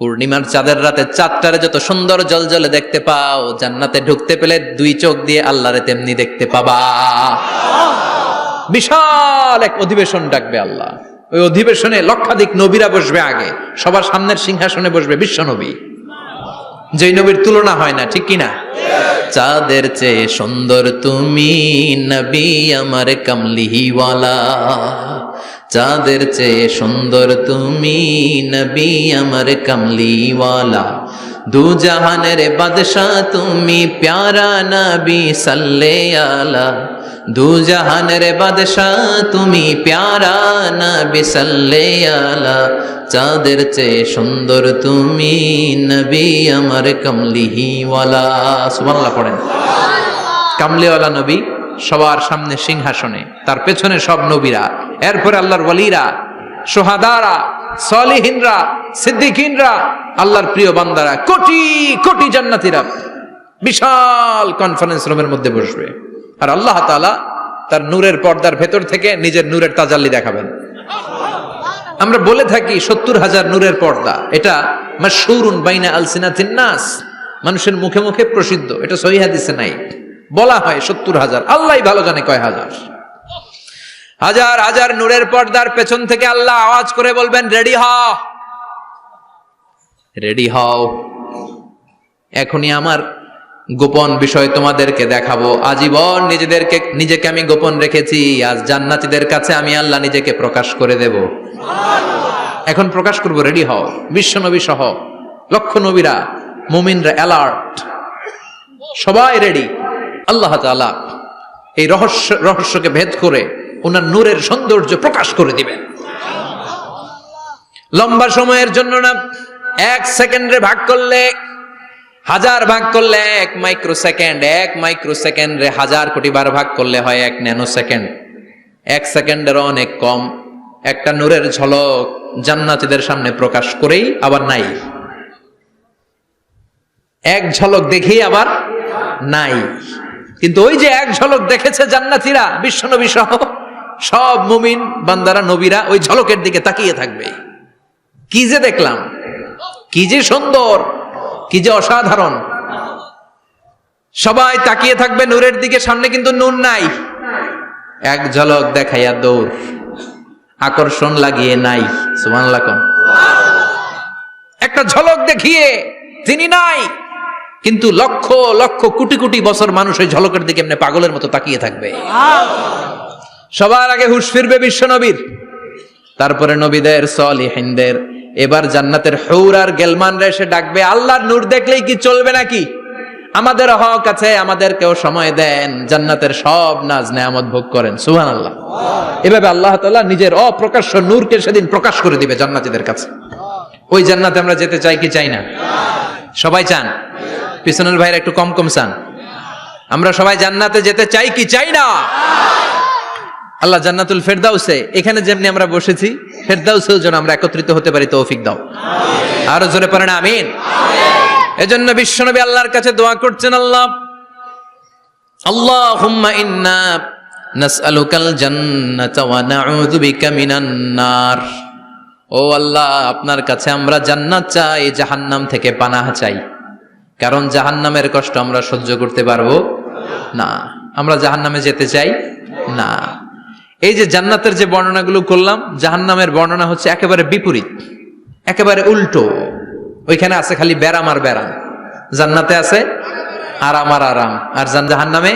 পূর্ণিমার চাঁদের রাতে চাঁদটারে যত সুন্দর জলজলে দেখতে পাও, জান্নাতে ঢুকতে পেলে দুই চোখ দিয়ে আল্লাহরে তেমনি দেখতে পাবা। বিশাল এক অধিবেশন ডাকবে আল্লাহ। ওই অধিবেশনে লক্ষাধিক নবীরা বসবে। আগে সবার সামনের সিংহাসনে বসবে বিশ্বনবী, যেই নবীর তুলনা হয় না, ঠিক কিনা? চাঁদের চেয়ে সুন্দর তুমি নবী আমার কামলিওয়ালা, চাঁদের চেয়ে সুন্দর তুমি নবী আমার কামলিওয়ালা, দু জাহানের বাদশাহ তুমি প্যারা নবী সাল্লে আলা, দু জাহানের বাদশাহ তুমি প্যারা নবী সাল্লে আলা, চাঁদের চেয়ে সুন্দর তুমি নবী আমার কামলিওয়ালা। সুবহানাল্লাহ পড়েন। কামলিওয়ালা নবী সবার সামনে সিংহাসনে, তার পেছনে সব নবীরা, এরপরে আল্লাহর ওয়ালিরা, শুহাদারা, সালিহিনরা, সিদ্দিকিনরা, আল্লাহর প্রিয় বান্দারা, কোটি কোটি জান্নাতীরা বিশাল কনফারেন্স রুমের মধ্যে বসবে। আর আল্লাহ তাআলা তার নূরের পর্দার ভেতর থেকে নিজের নূরের তাজাল্লি দেখাবেন। আমরা বলে থাকি 70,000 নূরের পর্দা, এটা মাশহুরুন বাইনা আলসিনাতিন নাস, মানুষের মুখে মুখে প্রসিদ্ধ। এটা সহিহ হাদিসে নাই, বলা হয় 70,000, আল্লাহই ভালো জানে কয় হাজার। হাজার হাজার নূরের পর্দার পেছন থেকে আল্লাহ আওয়াজ করে বলবেন রেডি হও, রেডি হও, এখনই আমার গোপন বিষয় তোমাদেরকে দেখাবো। আজীবন নিজেকে আমি গোপন রেখেছি, আজ জান্নাতীদের কাছে আমি আল্লাহ নিজেকে প্রকাশ করে দেব। এখন প্রকাশ করব, রেডি হও। বিশ্ব নবী সহ লক্ষ নবীরা, মুমিনরা অ্যালার্ট, সবাই রেডি। আল্লাহ তাআলা এই রহস্যকে ভেদ করে ওনার নূরের সৌন্দর্য প্রকাশ করে দিবেন। লম্বা সময়ের জন্য না, 1 সেকেন্ডে ভাগ করলে, 1000 ভাগ করলে 1 মাইক্রোসেকেন্ড, 1 মাইক্রোসেকেন্ডে 1000 কোটি বার ভাগ করলে হয় 1 ন্যানো সেকেন্ড। 1 সেকেন্ডের অনেক কম একটা নূরের ঝলক জান্নাতীদের সামনে প্রকাশ করেই আবার নাই। এক ঝলক দেখেই আবার নাই। কিন্তু ওই যে এক ঝলক দেখেছে জান্নাতীরা, বিশ্বনবী সহ সব মুমিন বান্দারা, নবীরা ওই ঝলকের দিকে তাকিয়ে থাকবে। কি যে দেখলাম, কি যে সুন্দর, কি যে অসাধারণ। সবাই তাকিয়ে থাকবে নূরের দিকে, সামনে কিন্তু নূর নাই। এক ঝলক দেখাইয়া দৌড়, আকর্ষণ লাগিয়ে নাই। সুবহানাল্লাহ কোন। একটা ঝলক দেখিয়ে তিনি নাই, কিন্তু লক্ষ লক্ষ কোটি কোটি বছর মানুষ ওই ঝলকের দিকে এমনি পাগলের মতো তাকিয়ে থাকবে। সবার আগে হুঁশ ফিরবে বিশ্বনবীর, তারপরে নবীদের, সলিহিনদের। এবার জান্নাতের হুর আর গেলমানরা এসে ডাকবে, আল্লাহর নূর দেখলেই কি চলবে নাকি? আমাদের হক আছে, আমাদেরকেও সময় দেন, জান্নাতের সব নাজ নেয়ামত ভোগ করেন। সুবহানাল্লাহ। এভাবে আল্লাহ তাআলা নিজের অপ্রকাশ্য নূরকে সেদিন প্রকাশ করে দিবে জান্নাতীদের কাছে। ওই জান্নাতে আমরা যেতে চাই কি চাই না? সবাই চান? পিছনের ভাইরা একটু কম কম চান। আমরা সবাই জান্নাতে যেতে চাই কি চাই না? আল্লাহ জান্নাতুল ফেরদাউসে, এখানে যেমনি আমরা বসেছি, ফেরদাউসেও যেন আমরা একত্রিত হতে পারি, তৌফিক দাও। আরো জোরে পড়েন আমিন। এজন্য বিশ্বনবী আল্লাহর কাছে দোয়া করছেন, আল্লাহ আল্লাহুম্মা ইন্না নাসআলুকাল জান্নাতা ওয়া নাউযু বিকা মিনান নার। ও আল্লাহ, আপনার কাছে আমরা জান্নাত চাই, জাহান্নাম থেকে পানাহ চাই। কারণ জাহান্নামের কষ্ট আমরা সহ্য করতে পারবো না। আমরা জাহান্নামে যেতে চাই না। এই যে জান্নাতের যে বর্ণনাগুলো করলাম, জাহান্নামের বর্ণনা হচ্ছে একেবারে বিপরীত, একেবারে উল্টো। ওইখানে আছে খালি ব্যারাম আর ব্যারাম, জান্নাতে আছে আরাম আর আরাম, আর জাহান্নামে